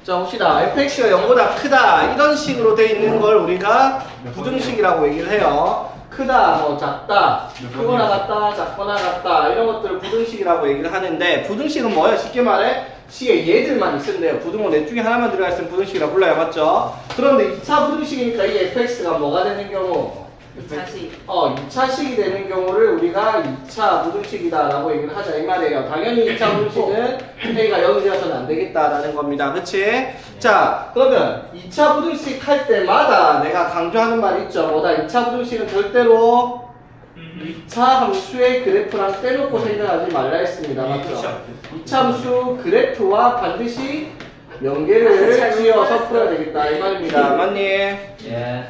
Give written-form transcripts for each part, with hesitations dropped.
자 봅시다. fx가 0보다 크다 이런 식으로 돼 있는 걸 우리가 부등식이라고 얘기를 해요. 크다, 뭐 작다, 크거나 같다, 작거나 같다 이런 것들을 부등식이라고 얘기를 하는데 부등식은 뭐예요? 쉽게 말해 식에 얘들만 있으면 돼요. 부등호 넷 중에 하나만 들어가 있으면 부등식이라고 불러요. 맞죠? 그런데 2차 부등식이니까 이 fx가 뭐가 되는 경우? 2차식 2차식이 되는 경우를 우리가 2차 부등식이다 라고 얘기를 하자 이 말이에요. 당연히 2차 부등식은 a가 0이 되어서는 안 되겠다라는 겁니다. 그치? 자 그러면 2차 부등식 할 때마다 내가 강조하는 말이 있죠. 뭐다? 2차 부등식은 절대로 2차 함수의 그래프랑 떼놓고 생각하지 말라 했습니다. 맞죠? 2차 함수 그래프와 반드시 연계를 지어서 풀어야 되겠다 이 말입니다. 맞니? 예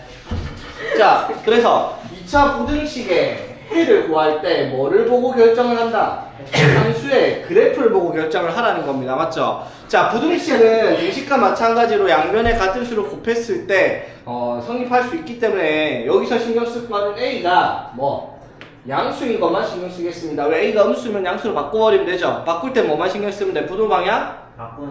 자, 그래서 2차 부등식의 해를 구할 때 뭐를 보고 결정을 한다? 함수의 그래프를 보고 결정을 하라는 겁니다. 맞죠? 자, 부등식은 등식과 마찬가지로 양변의 같은 수를 곱했을 때 성립할 수 있기 때문에 여기서 신경 쓸 거는 A가 뭐 양수인 것만 신경 쓰겠습니다. 왜 A가 음수면 양수로 바꿔버리면 되죠? 바꿀 때 뭐만 신경 쓰면 돼? 부등 방향?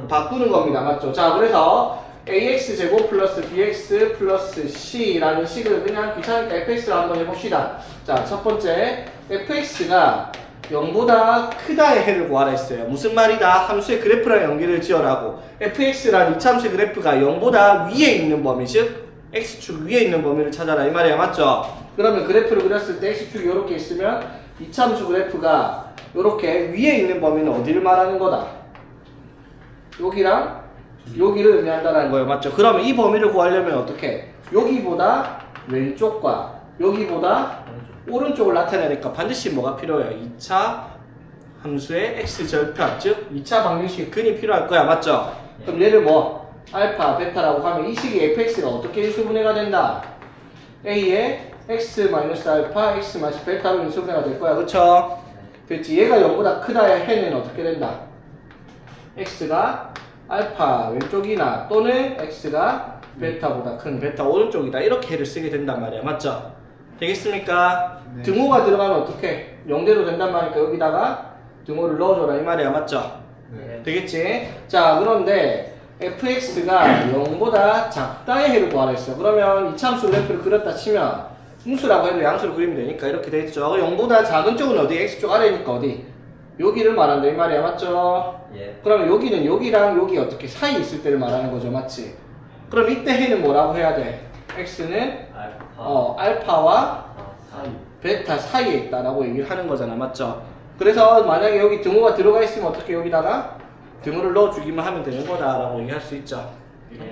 바꾸는 겁니다. 맞죠? 자, 그래서 ax제곱 플러스 bx 플러스 c라는 식을 그냥 귀찮으니까 fx를 한번 해봅시다. 자, 첫 번째 fx가 0보다 크다의 해를 구하라 했어요. 무슨 말이다? 함수의 그래프랑 연결을 지어라고. fx라는 이차함수의 그래프가 0보다 위에 있는 범위, 즉 x축 위에 있는 범위를 찾아라 이 말이야. 맞죠? 그러면 그래프를 그렸을 때 x축이 이렇게 있으면 이차함수 그래프가 이렇게 위에 있는 범위는 어디를 말하는 거다? 여기랑 여기를 의미한다는 거예요. 맞죠? 그러면 이 범위를 구하려면 어떻게? 여기보다 왼쪽과 여기보다 오른쪽을 나타내니까 반드시 뭐가 필요해요? 2차 함수의 x절편, 즉 2차 방정식의 근이 필요할 거야. 맞죠? 그럼 얘를 뭐 알파, 베타라고 하면 이 식이 fx가 어떻게 인수분해가 된다? a의 x-알파, x-베타로 인수분해가 될 거야. 그쵸? 그렇지. 얘가 0보다 크다의 해는 어떻게 된다? x가 알파 왼쪽이나 또는 x가 베타보다 큰 베타 오른쪽이다 이렇게 해를 쓰게 된단 말이야. 맞죠? 되겠습니까? 네. 등호가 들어가면 어떻게? 0대로 된단 말이니까 여기다가 등호를 넣어줘라 이 말이야. 맞죠? 네. 되겠지? 자 그런데 fx가 0보다 작다의 해를 구하라 했어. 그러면 이차함수 그래프를 그렸다 치면 음수라고 해도 양수를 그리면 되니까 이렇게 되겠죠. 0보다 작은 쪽은 어디? x쪽 아래니까 어디? 여기를 말한다 이 말이야. 맞죠? 예. 그러면 여기는 여기랑 여기 어떻게 사이에 있을 때를 말하는 거죠. 맞지? 그럼 이때 해는 뭐라고 해야 돼? x는 알파와 사이 베타 사이에 있다라고 얘기를 하는 거잖아. 맞죠? 그래서 만약에 여기 등호가 들어가 있으면 어떻게 여기다가 등호를 넣어주기만 하면 되는 거다라고 얘기할 수 있죠.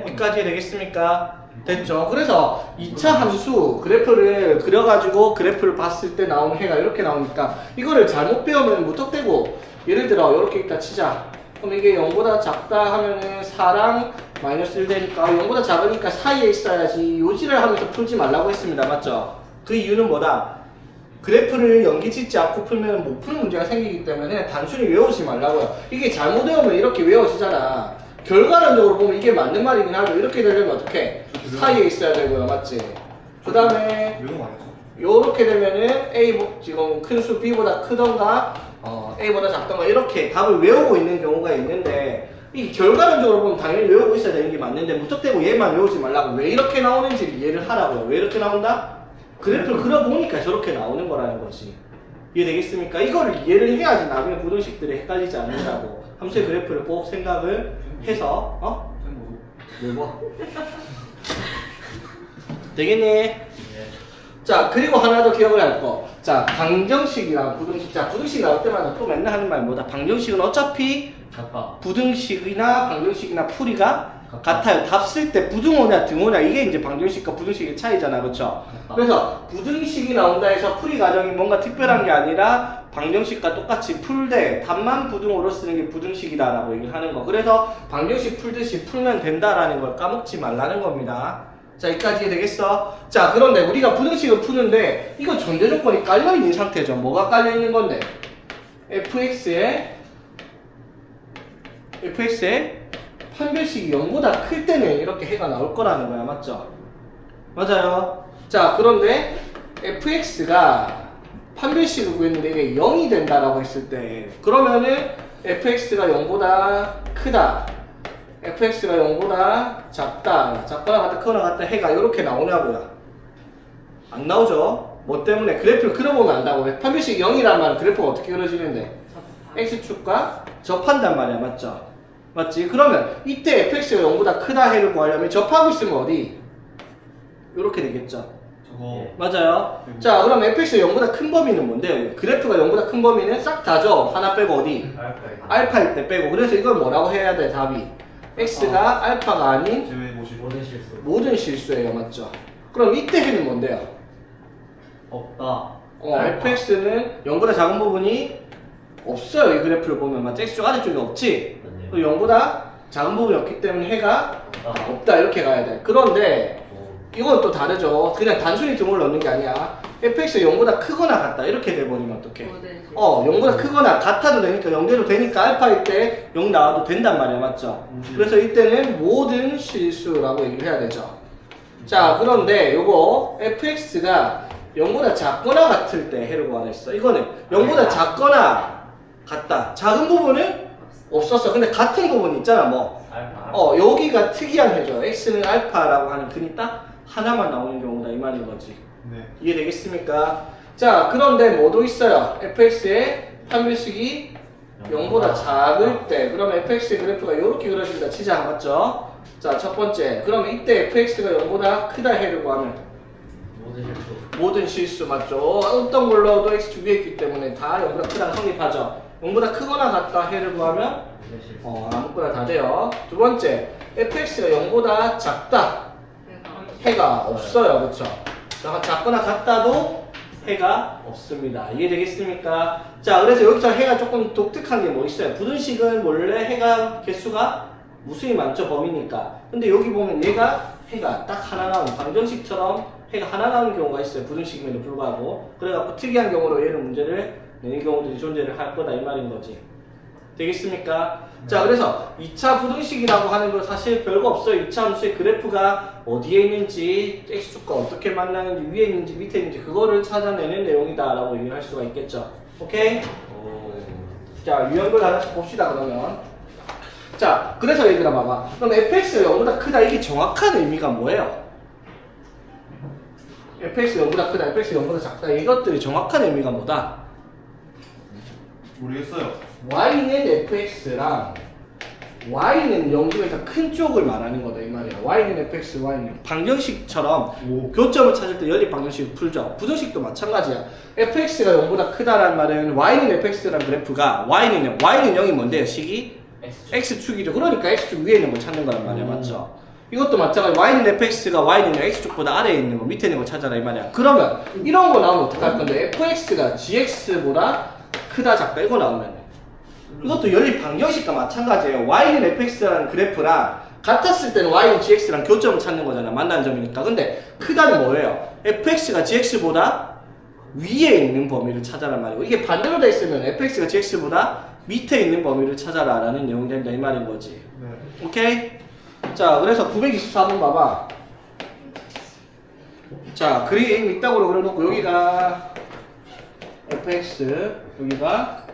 여기까지 되겠습니까? 됐죠? 그래서 2차 함수 그래프를 그려가지고 그래프를 봤을 때 나오는 해가 이렇게 나오니까 이거를 잘못 배우면 무턱대고 예를 들어 이렇게 있다 치자. 그럼 이게 0보다 작다 하면은 4랑 마이너스 1 되니까 0보다 작으니까 사이에 있어야지 요지를 하면서 풀지 말라고 했습니다. 맞죠? 그 이유는 뭐다? 그래프를 연기 짓지 않고 풀면 못 푸는 문제가 생기기 때문에 단순히 외우지 말라고요. 이게 잘못 외우면 이렇게 외워지잖아. 결과론적으로 보면 이게 맞는 말이긴 하죠. 이렇게 되려면 어떻게? 사이에 있어야 되고요. 맞지? 그 다음에 이거 맞았어? 요렇게 되면은 A 지금 큰 수 B보다 크던가 A보다 작던가 이렇게 답을 외우고 있는 경우가 있는데 이 결과론적으로 보면 당연히 외우고 있어야 되는 게 맞는데 무턱대고 얘만 외우지 말라고. 왜 이렇게 나오는지 이해를 하라고요. 왜 이렇게 나온다? 그래프를 그려보니까 저렇게 나오는 거라는 거지. 이해되겠습니까? 이거를 이해를 해야지 나중에 부등식들이 헷갈리지 않는다고. 함수의 그래프를 꼭 생각을 해서 왜 뭐? 되겠니? 자 그리고 하나 더 기억을 할 거. 자 방정식이랑 부등식. 자 부등식 나올 때마다 또 맨날 하는 말 뭐다? 방정식은 어차피 부등식이나 방정식이나 풀이가 같아요. 답 쓸 때 부등호냐 등호냐 이게 이제 방정식과 부등식의 차이잖아. 그렇죠? 그래서 부등식이 나온다 해서 풀이 과정이 뭔가 특별한 게 아니라 방정식과 똑같이 풀되 답만 부등호로 쓰는 게 부등식이다 라고 얘기를 하는 거. 그래서 방정식 풀듯이 풀면 된다라는 걸 까먹지 말라는 겁니다. 자 여기까지 되겠어? 자 그런데 우리가 부등식을 푸는데 이거 전제 조건이 깔려있는 상태죠. 뭐가 깔려있는 건데? fx의 판별식이 0보다 클 때는 이렇게 해가 나올 거라는 거야. 맞죠? 맞아요. 자 그런데 fx가 판별식을 구했는데 이게 0이 된다라고 했을 때 그러면은 fx가 0보다 크다 fx가 0보다 작다, 작거나 같다, 크거나 같다 해가 이렇게 나오냐고요? 안 나오죠? 뭐 때문에? 그래프를 그려보면 안다고. 판별식 0이란 말은 그래프가 어떻게 그려지는데? x축과 접한단 말이야, 맞죠? 맞지? 그러면 이때 fx가 0보다 크다 해를 구하려면 접하고 있으면 어디? 이렇게 되겠죠? 저거 맞아요. 자, 그럼 fx가 0보다 큰 범위는 뭔데요? 그래프가 0보다 큰 범위는 싹 다죠? 하나 빼고 어디? 알파일 때 빼고. 그래서 이걸 뭐라고 해야 돼, 답이? x가 알파가 아닌 제외 모시고 모든 실수. 모든 실수예요, 맞죠? 그럼 이때 해는 뭔데요? 없다. fx는 0보다 작은 부분이 없어요. 이 그래프를 보면 맞죠? x축 아래쪽에 없지? 맞네요. 그리고 0보다 작은 부분이 없기 때문에 해가 없다. 없다 이렇게 가야 돼. 그런데 이건 또 다르죠. 그냥 단순히 등을 넣는 게 아니야. fx가 0보다 크거나 같다 이렇게 돼버리면 어떡해? 모든 실수. 0보다 크거나 같아도 되니까 0대도 되니까 알파일 때 0 나와도 된단 말이야, 맞죠? 그래서 이때는 모든 실수라고 얘기를 해야 되죠. 자, 그런데 요거 fx가 0보다 작거나 같을 때 해를 구하라 했어. 이거는 0보다 작거나 같다. 작은 부분은 없었어. 근데 같은 부분이 있잖아, 뭐. 알파. 여기가 특이한 해죠. x는 알파라고 하는 근이 딱 하나만 나오는 경우다 이 말인 거지. 네. 이해되겠습니까? 자, 그런데 뭐도 있어요. fx의 판별식이 0보다 작을 때, 그러면 fx의 그래프가 이렇게 그려집니다. 치자, 맞죠? 자, 첫 번째. 그러면 이때 fx가 0보다 크다 해를 구하면 모든 실수. 모든 실수, 맞죠? 어떤 걸로도 x축 위에 있기 때문에 다 0보다 크다 성립하죠. 0보다 크거나 같다 해를 구하면 모든 실수. 아무거나 다 돼요. 두 번째, fx가 0보다 작다. 해가 없어요, 그렇죠? 작거나 같다도 해가 없습니다. 이해되겠습니까? 자, 그래서 여기서 해가 조금 독특한 게 뭐 있어요? 부등식은 원래 해가 개수가 무수히 많죠, 범위니까. 근데 여기 보면 얘가 해가 딱 하나 나오는 방정식처럼 해가 하나 나오는 경우가 있어요. 부등식임에도 불구하고. 그래갖고 특이한 경우로 얘를 문제를 내는 경우들이 존재를 할 거다 이 말인 거지. 되겠습니까? 자, 그래서 2차 부등식이라고 하는 건 사실 별거 없어요. 2차 함수의 그래프가 어디에 있는지, x축과 어떻게 만나는지, 위에 있는지, 밑에 있는지 그거를 찾아내는 내용이다 라고 얘기를 할 수가 있겠죠. 오케이? 자, 유형별 하나씩 봅시다 그러면. 자, 그래서 얘들아 봐봐. 그럼 fx가 0보다 크다 이게 정확한 의미가 뭐예요? fx가 0보다 크다, fx가 0보다 작다 이것들이 정확한 의미가 뭐다? 모르겠어요. y는 fx랑 y는 0 중에서 큰 쪽을 말하는 거다 이 말이야. y는 fx, y는 방정식처럼 오. 교점을 찾을 때 연립 방정식을 풀죠. 부등식도 마찬가지야. fx가 0보다 크다라는 말은 y는 fx라는 그래프가 y는 0이 뭔데요? 식이 x축이죠. 그러니까 x축 위에 있는 걸 찾는 거란 말이야. 맞죠? 이것도 마찬가지. y는 fx가 y는 x축보다 아래에 있는 거 밑에 있는 거 찾아라 이 말이야. 그러면 이런 거 나오면 어떡할 건데? fx가 gx보다 크다 작다 이거 나오면 이것도 연립 방정식과 마찬가지예요. y는 fx라는 그래프랑 같았을 때는 y는 gx랑 교점을 찾는 거잖아. 만나는 점이니까. 근데 크다는 뭐예요? fx가 gx보다 위에 있는 범위를 찾아란 말이고, 이게 반대로 돼 있으면 fx가 gx보다 밑에 있는 범위를 찾아라 라는 내용이 된다 이 말인 거지. 네. 오케이? 자, 그래서 924번 봐봐. 자, 그림 이따구로 그려놓고 여기가 fx, 여기가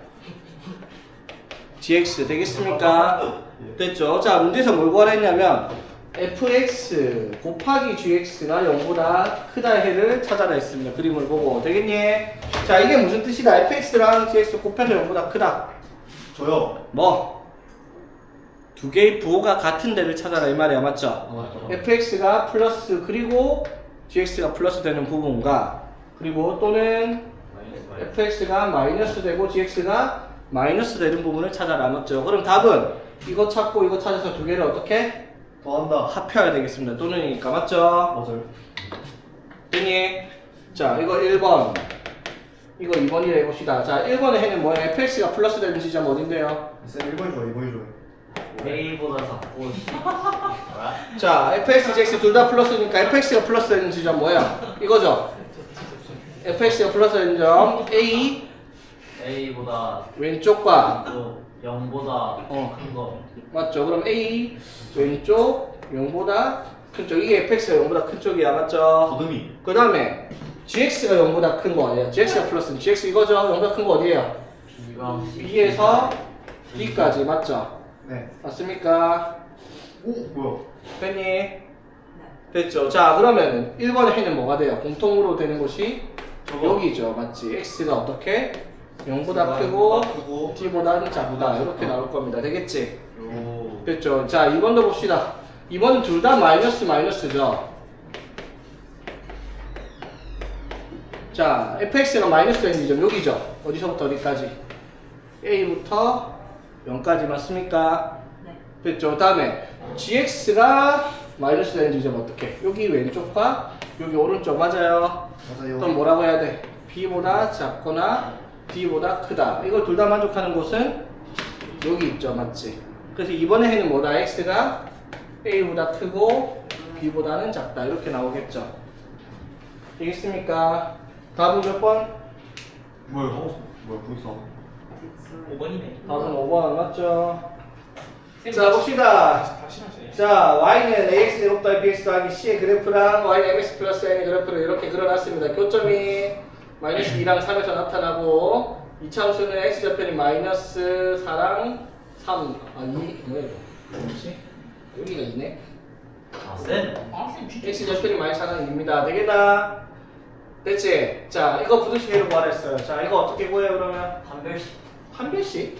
gx 되겠습니까? 됐죠? 자, 문제에서 뭘 구하랬냐면 fx 곱하기 gx가 0보다 크다 해를 찾아라 했습니다. 그림을 보고. 되겠니? 자, 이게 무슨 뜻이다? fx랑 gx 곱해서 0보다 크다. 저요. 뭐? 두 개의 부호가 같은 데를 찾아라 이 말이야. 맞죠? fx가 플러스 그리고 gx가 플러스 되는 부분과 그리고 또는 fx가 마이너스 되고 gx가 마이너스 되는 부분을 찾아라. 맞죠? 그럼 답은 이거 찾고 이거 찾아서 두 개를 어떻게? 더한다. 합해야 되겠습니다. 또는이니까. 맞죠? 맞아요. 됐니? 자, 이거 1번 이거 2번이라 해봅시다. 자, 1번의 해는 뭐예요? fx가 플러스 되는 지점 어딘데요? 쌤 1번 좋아요, 2번이 좋아요. A보다 작고. 자, fx, gx 둘 다 플러스니까 fx가 플러스 되는 지점 뭐예요? 이거죠? fx가 플러스 되는 점 a A보다 왼쪽과 0보다 어. 큰 거. 맞죠? 그럼 a 왼쪽 0보다 큰 쪽. 이게 fx가 0보다 큰 쪽이야. 맞죠? 더듬이. 그 다음에 gx가 0보다 큰 거 어디야? gx가 플러스 gx 이거죠? 0보다 큰 거 어디에요? B가 b에서 d까지. 맞죠? 네. 맞습니까? 오 뭐야? 됐니? 됐죠. 자 그러면 1번의 해는 뭐가 돼요? 공통으로 되는 곳이 저거. 여기죠. 맞지? x가 어떻게? 0보다 크고 t보다 작다. 이렇게 나올 겁니다. 되겠지? 요. 됐죠. 자 2번도 봅시다. 2번은 둘 다 마이너스죠. 자 fx가 마이너스 n이죠 여기죠. 어디서부터 어디까지? a부터 0까지 맞습니까? 네. 됐죠. 다음에 gx가 마이너스 n이죠. 어떻게? 여기 왼쪽과 여기 오른쪽 맞아요. 맞아요. 그럼 뭐라고 해야 돼? b보다 작거나 d보다 크다. 이걸 둘 다 만족하는 곳은 여기 있죠. 맞지? 그래서 이번에 해는 뭐다? x가 a보다 크고 b보다는 작다. 이렇게 나오겠죠. 되겠습니까? 답은 몇 번? 뭐야? 뭐야? 보이소? 5번이네. 답은 5번 맞죠? 자 봅시다. 다시 하세요. 자 y는 ax 제곱더 bx 더하기 c의 그래프랑 y는 mx 플러스 n의 그래프를 이렇게 그려놨습니다. 교점이 마이너스 2랑 3에서 나타나고 이차함수는 x좌표이 마이너스 4랑 3, 2, 뭐야 이거? 뭐지? 여기가 2네? 아 쌤. 아, 쌤 진짜. x좌표이 마이너스 4랑 2입니다. 되겠나? 됐지? 자 이거 부등식으로 구하라 했어요. 자 이거 어떻게 구해요 그러면? 한별씩. 한 별씩?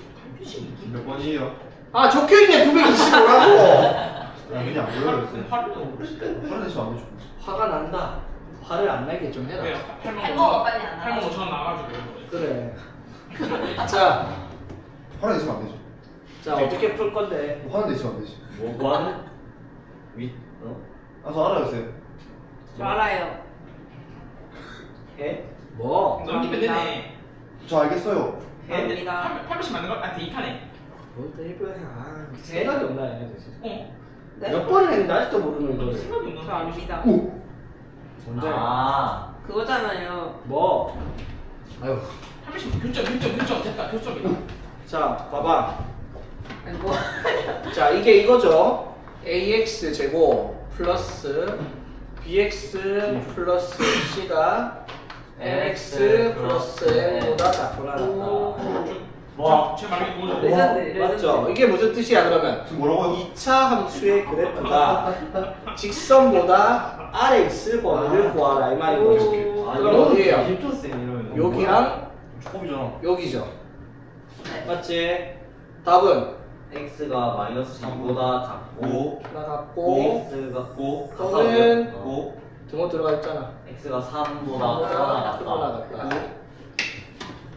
몇 번이에요? 아 적혀있네 925라고. 그냥 안 보여요. 화를 너무 모르시다. 화를 내시면 안 되죠. 화가 난다. 화를 안 나게 좀 해라. 왜요? 8만 햄버거 빨리 안 8만 5천 원 나가지고. 그래. 자, 화를 내시면 안 되죠. 자 어떻게 풀 건데? 화를 내시면 안 되지. 뭐관? 윗? 어? 아, 저 알아요, 쌤. 저 알아요. 해? 뭐? 넘기면 되네. 저 알겠어요. 감사합니다. 8번씩 맞는 거? 아, 대입하네. 뭘 대입을 해? 생각이 없나 얘네들. 어. 네? 몇 번을 했는데 아직도 모르는 너 거를. 생각이 없는 저 압니다. 오! 뭔데? 아. 그거잖아요. 뭐? 아유. 8번씩 교점 됐다. 교점이다. 자, 봐봐. 아니 뭐. 자, 이게 이거죠. ax 제곱 플러스 bx 플러스 c가 mx 플러스 n보다 작거나 같다. 뭐? 제 말이 뭐죠? 레전드. 맞죠? 이게 무슨 뜻이야 그러면? 지금 뭐라고요? 2차 함수의 그래프가 직선보다 아래 있을 범위를 구하라 이 말인 거지. 그럼 어디에요? 김토쌤 이러면. 여기랑 조금이잖아. 여기죠. 네. 맞지? 답은 x가 마이너스 2보다 작고 나갔고 x가 고. 또는 고. 등호 들어가 있잖아. x가 3보다 보다 크거나 크거나 같다.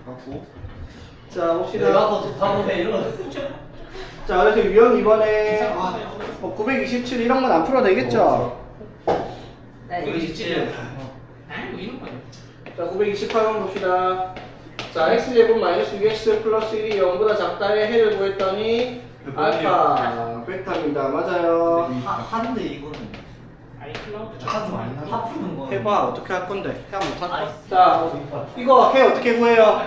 갖고. 자 내가 봅시다. 더 좋다고 해 이러면. 자 그래서 유형 이번에 927 이런 건 안 풀어도 되겠죠? 네. 927. 아이, 뭐 이런 거야. 자 928번 봅시다. 자 x제곱 마이너스 6x 플러스 1이 0보다 작다의 해를 구했더니 알파 베타입니다. 맞아요. 한데 이거는 아이, 클라우드. 하도 많이 하죠. 다 푸는 거. 해봐 어떻게 할 건데? 해 못할 아니, 거. 자 이거 해 어떻게 구해요?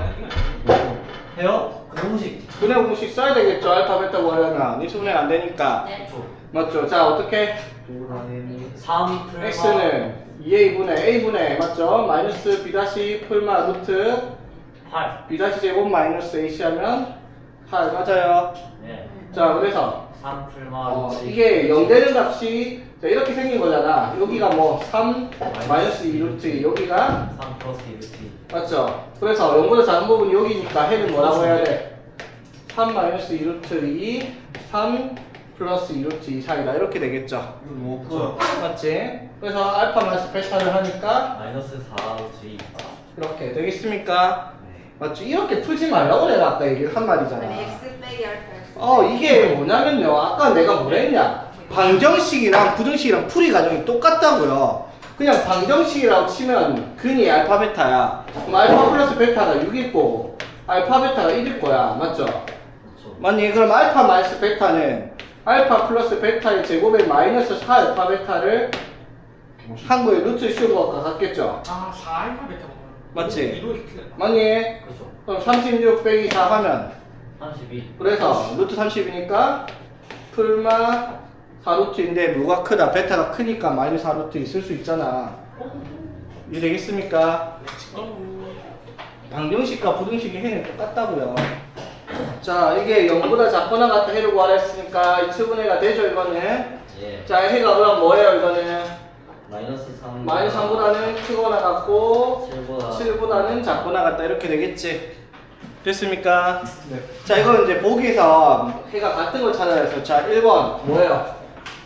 해요? 그 공식. 분해 공식 써야 되겠죠? 알파 베타 구하려면 니수 분해가 안 되니까. 네. 맞죠? 자 어떻게? 3 풀마. x는 2a분의 a분의 맞죠? 마이너스 b 다시 풀마 루트 8. b 다시 제곱 마이너스 ac 하면 8 맞아요. 네. 자 그래서 3 풀마 루트. 이게 0 되는 값이 자, 이렇게 생긴 거잖아. 여기가 뭐 3 마이너스 2 루트 여기가 3 플러스 2 루트. 맞죠? 그래서 0보다 작은 부분이 여기니까 해는 뭐라고 해야 돼? 3 마이너스 2 루트 2 3 플러스 2 루트 2 사이다 이렇게 되겠죠? 이거 뭐, 그죠? 맞지? 그래서 알파 마이너스 베타를 하니까 마이너스 4 루트 2. 이렇게 되겠습니까? 네. 맞지? 이렇게 풀지 말라고 내가 아까 얘기한 말이잖아. 아니 x 빼기 알파. 이게 뭐냐면요. 아까 내가 뭐랬냐? 방정식이랑 부등식이랑 풀이 과정이 똑같다고요. 그냥 방정식이라고 치면 근이 알파 베타야. 그럼 알파 플러스 베타가 6일 거고 알파 베타가 1일 거야. 맞죠? 그렇죠. 맞니? 그럼 알파 마이너스 베타는 알파 플러스 베타의 제곱에 마이너스 4 알파 베타를 한 거에 루트 씌우고가 같겠죠? 아, 4알파 베타. 맞지? 이거 이렇게 틀렸다. 맞니? 그렇죠. 그럼 36 빼기 4 하면 32. 그래서 루트 30이니까 풀마 4루트인데 무가 크다 베타가 크니까 마이너스 4루트 있을 수 있잖아. 이해되겠습니까? 방정식과 부등식의 해는 똑같다고요. 자, 이게 0보다 작거나 같다 해를 구하라 했으니까 2분의가 되죠, 이거는. 예. 자, 해가 그럼 뭐예요, 이거는? 마이너스 3. 마이너스 3보다는 크거나 같고 7보다 7보다는 작거나 같다 이렇게 되겠지. 됐습니까? 네. 자, 이거 이제 보기에서 해가 같은 걸 찾아야 해서 자, 1번 뭐예요?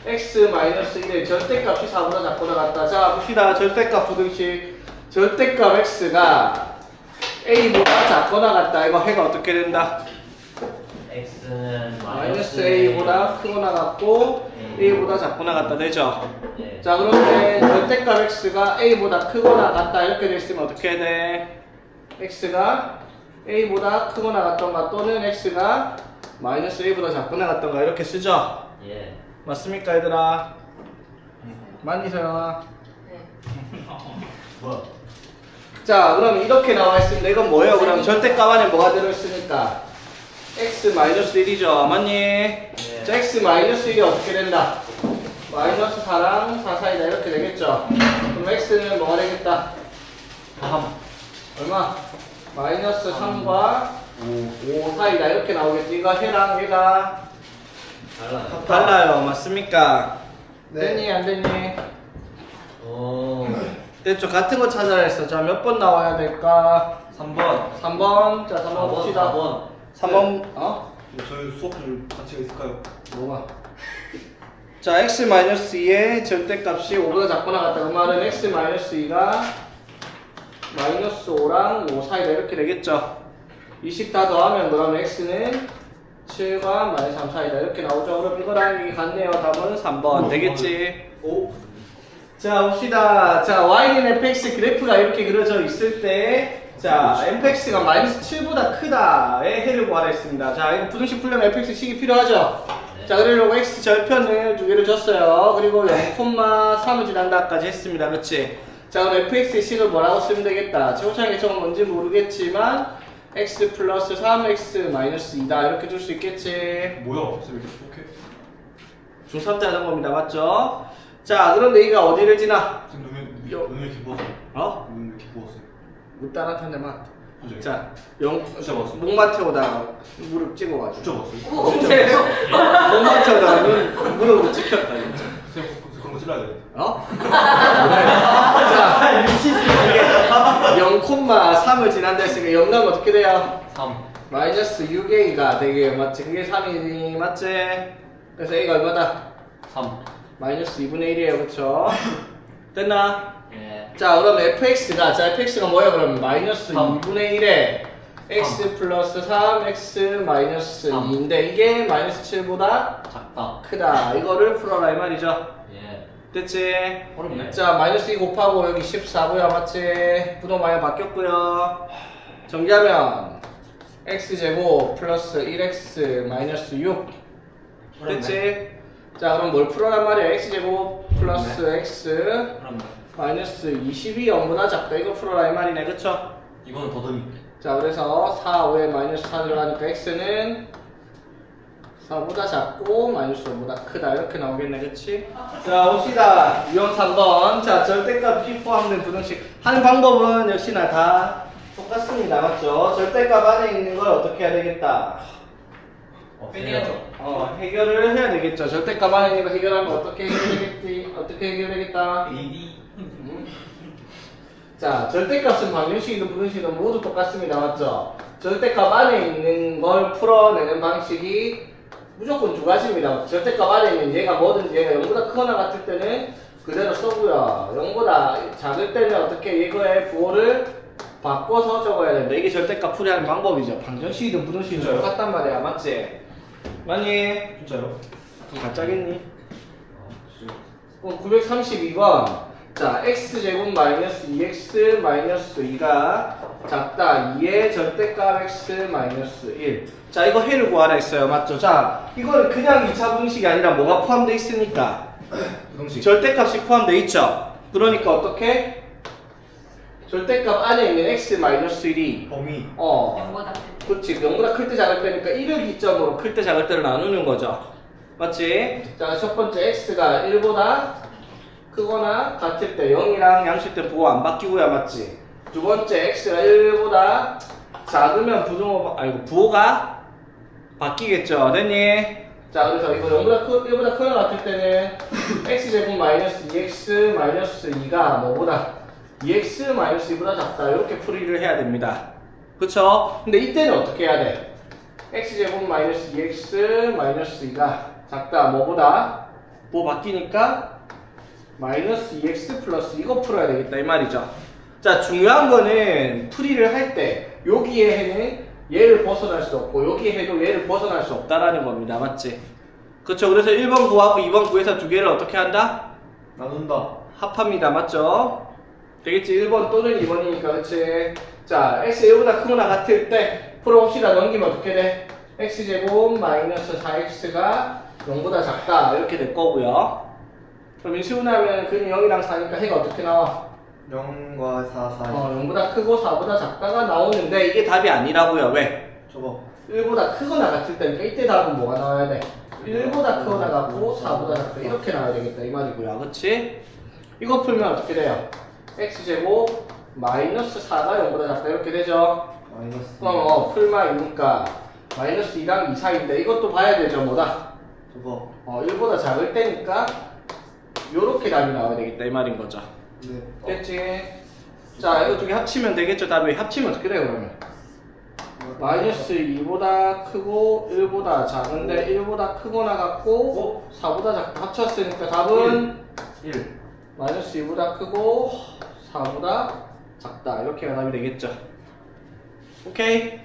x-1의 절대값이 4보다 작거나 같다. 자, 봅시다. 절대값 부등식. 절대값 x가 a보다 작거나 같다. 이거 해가 어떻게 된다? x는 마이너스 a보다 크거나 같고 A. a보다 작거나 같다 되죠? 예. 자, 그런데 절대값 x가 a보다 크거나 같다 이렇게 됐으면 어떻게 돼? x가 a보다 크거나 같던가 또는 x가 마이너스 a보다 작거나 같던가 이렇게 쓰죠? 예. 맞습니까 얘들아? 맞니 서영아? 네. 뭐야? 자, 그럼 이렇게 나와 있습니다. 이건 뭐예요? 그럼 절대값 안에 뭐가 들어있으니까 x-1이죠. 맞니? 자, x-1이 어떻게 된다? 마이너스 4랑 4 사이다 이렇게 되겠죠? 그럼 x는 뭐가 되겠다? 3. 얼마? 마이너스 3과 5 사이다 이렇게 나오겠지. 이거 해랑 얘가 달라요. 달라요. 맞습니까? 네. 됐니? 안 됐니? 오. 됐죠? 같은 거 찾아라 했어. 자, 몇 번 나와야 될까? 3번. 3번. 자, 3번 봅시다. 4번. 3번. 어? 저희 수업 좀 같이 있을까요? 뭐가? 자, x-2의 절대값이 5보다 작거나 같다. 그 말은 x-2가 마이너스 5랑 5 사이다 이렇게 되겠죠. 이 식 다 더하면 그러면 x는 7과 마이너스 3 사이다 이렇게 나오죠. 그럼 이거랑 이게 같네요. 답은 3번 되겠지. 오. 자, 봅시다. 자, y는 fx 그래프가 이렇게 그려져 있을 때, 자, fx가 마이너스 7보다 크다의 해를 구하라 했습니다. 자, 이거 부등식 풀려면 fx 식이 필요하죠? 네. 자, 그러려고 x 절편을 두 개를 줬어요. 그리고 0,3을 지난다까지 했습니다. 그렇지? 자, 그럼 fx의 식을 뭐라고 쓰면 되겠다? 최고차의 개척은 뭔지 모르겠지만, x 플러스 3x 마이너스 2다. 이렇게 줄 수 있겠지? 뭐야? 쌤 이렇게 똑해? 중3 때 하던 겁니다. 맞죠? 자, 그런데 이가 어디를 지나? 쌤 요. 눈을 이렇게 부었어. 어? 눈을 이렇게 부었어. 묻다 나타내만. 진짜. 자, 진짜 봤어? 목마 태우다가 무릎 찍어가지고. 진짜 봤어요? 오, 진짜요? 목마 태우다가 무릎을 찍혔다 진짜. 쌤 그런 거 찔러야 돼. 어? 자, 0,3을 지난다 했으니까 0 나면 어떻게 돼요? 3. 마이너스 6a가 되게 맞지? 그게 3이니 맞지? 그래서 a가 얼마다? 3. 마이너스 2분의 1이에요, 그쵸? 됐나? 예. 자, 그럼 fx가, 자, fx가 뭐예요? 그럼 마이너스 3. 2분의 1에 x 플러스 3, x 마이너스 3. 2인데 이게 마이너스 7보다 작다. 크다. 이거를 풀어라 이 말이죠. 예. 됐지? 어렵네. 자, 마이너스 2 곱하고 여기 14고요. 맞지? 부동 방향 바뀌었고요. 정리하면 x제곱 플러스 1x 마이너스 6 됐지? 자, 그럼 뭘 풀어란 말이야? x제곱 플러스 x 그럼 마이너스 22 0보다 작다. 이거 풀어라 이 말이네. 그쵸? 이거는 더듬이. 자, 그래서 4, 5에 마이너스 4 들어가니까 x는 4보다 작고 마이너스 5보다 크다. 이렇게 나오겠네. 그치? 자, 봅시다. 유형 3번. 자, 절대값이 포함된 부등식. 하는 방법은 역시나 다 똑같습니다. 맞죠? 절대값 안에 있는 걸 어떻게 해야 되겠다? 해야죠. 해결을 해야 되겠죠. 절대값 안에 있는 거 해결하면 어떻게 해결되겠지? 어떻게 해결되겠다? AD. 자, 절대값은 방정식이든 부등식이든 모두 똑같습니다. 맞죠? 절대값 안에 있는 걸 풀어내는 방식이 무조건 두 가지입니다. 절대값 안에 있는 얘가 뭐든지 얘가 0보다 크거나 같을 때는 그대로 써고요. 0보다 작을 때는 어떻게 이거의 부호를 바꿔서 적어야 된다. 이게 절대값 풀이하는 방법이죠. 방정식이든 부등식이든 진짜요? 똑같단 말이야. 맞지? 맞니? 진짜요? 가짜겠니? 그럼 932번. 자, x제곱 마이너스 2x 마이너스 2가 작다. 2의 절대값 x 마이너스 1. 자, 이거 해를 구하라 했어요. 맞죠? 자, 이거는 그냥 2차 분식이 아니라 뭐가 포함되어 있으니까? 부등식. 절대값이 포함되어 있죠? 그러니까 어떻게? 절대값 안에 있는 x 마이너스 1이 범위. 0보다 그렇지. 0보다 클 때 작을 때니까 1을 기점으로 클 때 작을 때를 나누는 거죠. 맞지? 자, 첫 번째 x가 1보다 크거나 같을 때 0이랑 양수일 때 부호 안 바뀌고요. 맞지? 두 번째 x가 1보다 작으면 부호가 바뀌겠죠. 됐니? 자, 그래서 이거 1보다 크거나 같을 때는 x제곱 마이너스 2x 마이너스 2가 뭐보다 2x 마이너스 2보다 작다. 이렇게 풀이를 해야 됩니다. 그쵸? 근데 이때는 어떻게 해야 돼? x제곱 마이너스 2x 마이너스 2가 작다. 뭐보다? 뭐 바뀌니까 마이너스 2x 플러스 이거 풀어야 되겠다. 이 말이죠. 자, 중요한 거는 풀이를 할 때 여기에 해는 얘를 벗어날 수 없고 여기에 해도 얘를 벗어날 수 없다라는 겁니다. 맞지? 그쵸? 그래서 1번 구하고 2번 구해서 두 개를 어떻게 한다? 나눈다. 합합니다. 맞죠? 되겠지? 1번 또는 2번이니까 그치? 자, x 1보다 크거나 같을 때 풀어봅시다. 넘기면 어떻게 돼? x제곱 마이너스 4x가 0보다 작다. 이렇게 될 거고요. 그럼 인수분하면 근이 0이랑 4니까 해가 어떻게 나와? 0과 4 사이. 0보다 크고 4보다 작다가 나오는데 이게 답이 아니라고요. 왜? 저거. 1보다 크거나 같을 때니까 이때 답은 뭐가 나와야 돼? 1보다 크거나 같고 4보다 작다. 이렇게 나와야 되겠다. 이 말이고요. 그치? 이거 풀면 어떻게 돼요? x제곱 마이너스 4가 0보다 작다. 이렇게 되죠? 마이너스. 그럼 풀마이니까 마이너스 2랑 2 사이인데 이것도 봐야 되죠. 뭐다? 저거. 1보다 작을 때니까 요렇게 답이 나와야 되겠다. 이 말인 거죠. 네. 됐지? 자, 이거 두 개 합치면 되겠죠? 답이 합치면 어떻게 돼요, 그러면? 마이너스 2보다 크고 1보다 작은데 1보다 크거나 같고 4보다 작다. 합쳤으니까 답은 1. 마이너스 2보다 크고 4보다 작다. 이렇게가 답이 되겠죠? 오케이?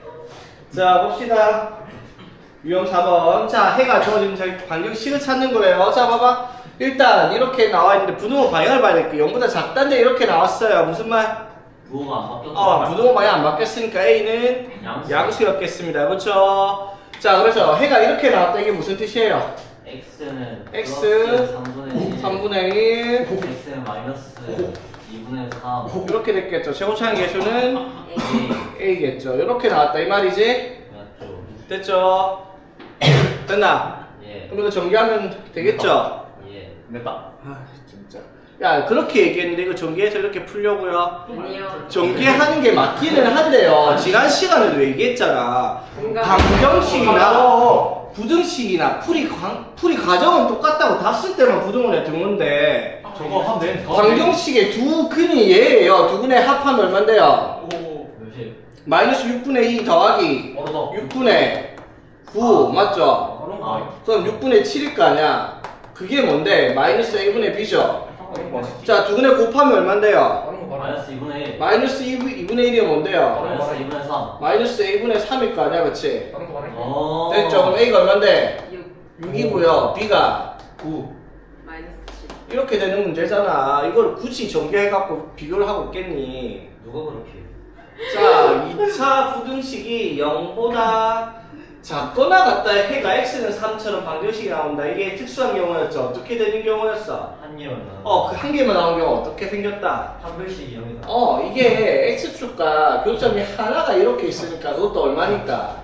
자, 봅시다. 유형 4번. 자, 해가 주어진 반경식을 찾는 거예요. 자, 봐봐. 일단 이렇게 나와 있는데 부등호 방향을 봐야 될게요. 0보다 작다인데 이렇게 나왔어요. 무슨 말? 부호가 안 바뀌었다. 부등호 방향 안 바뀌었으니까 A는 양수였겠습니다. 그렇죠? 자, 그래서 해가 이렇게 나왔다. 이게 무슨 뜻이에요? x는 x 플러스 3분의 1, 3분의 1 x는 마이너스 2분의 3. 이렇게 됐겠죠. 최고차항 계수는 A. A겠죠. 이렇게 나왔다. 이 말이지? 맞죠? 됐죠? 됐나? 예. 그럼 이거 전개하면 되겠죠? 예. 냈다. 아, 진짜. 야, 그렇게 얘기했는데 이거 전개해서 이렇게 풀려고요. 아니요. 전개하는 게 맞기는 한데요. 지난 시간에도 얘기했잖아. 뭔가- 방정식이나 부등식이나 풀이 과정은 똑같다고 다 쓸 때만 부등호에 드는데 저거 하면 돼. 방정식의 두 근이 얘예요. 두 근의 합하면 얼만데요? 몇이? 마이너스 6분의 2 더하기 어려워. 6분의 9 맞죠? 그런 아. 거. 그럼 6분의 7일 거 아니야? 그게 뭔데? 마이너스 A분의 B죠? 자, 두 근에 곱하면 얼만데요? 마이너스 2분의 1. 마이너스 2분의 1이면 뭔데요? 마이너스 2분의 3. 마이너스 A분의 3일 거 아니야, 그치? 다른 거 말해. 됐죠? 그럼 A가 얼만데? 6 6이고요. B가 9. 마이너스 7. 이렇게 되는 문제잖아. 이걸 굳이 전개해갖고 비교를 하고 있겠니? 누가 그렇게? 자, 2차 부등식이 0보다 작거나 같다의 해가 x는 3처럼 방정식이 나온다. 이게 특수한 경우였죠. 어떻게 되는 경우였어? 한 개만 나. 그 한 개만 나온 경우 어떻게 생겼다? 한 글씨 0이다. 이게 x축과 교점이 하나가 이렇게 있으니까 그것도 얼마니까?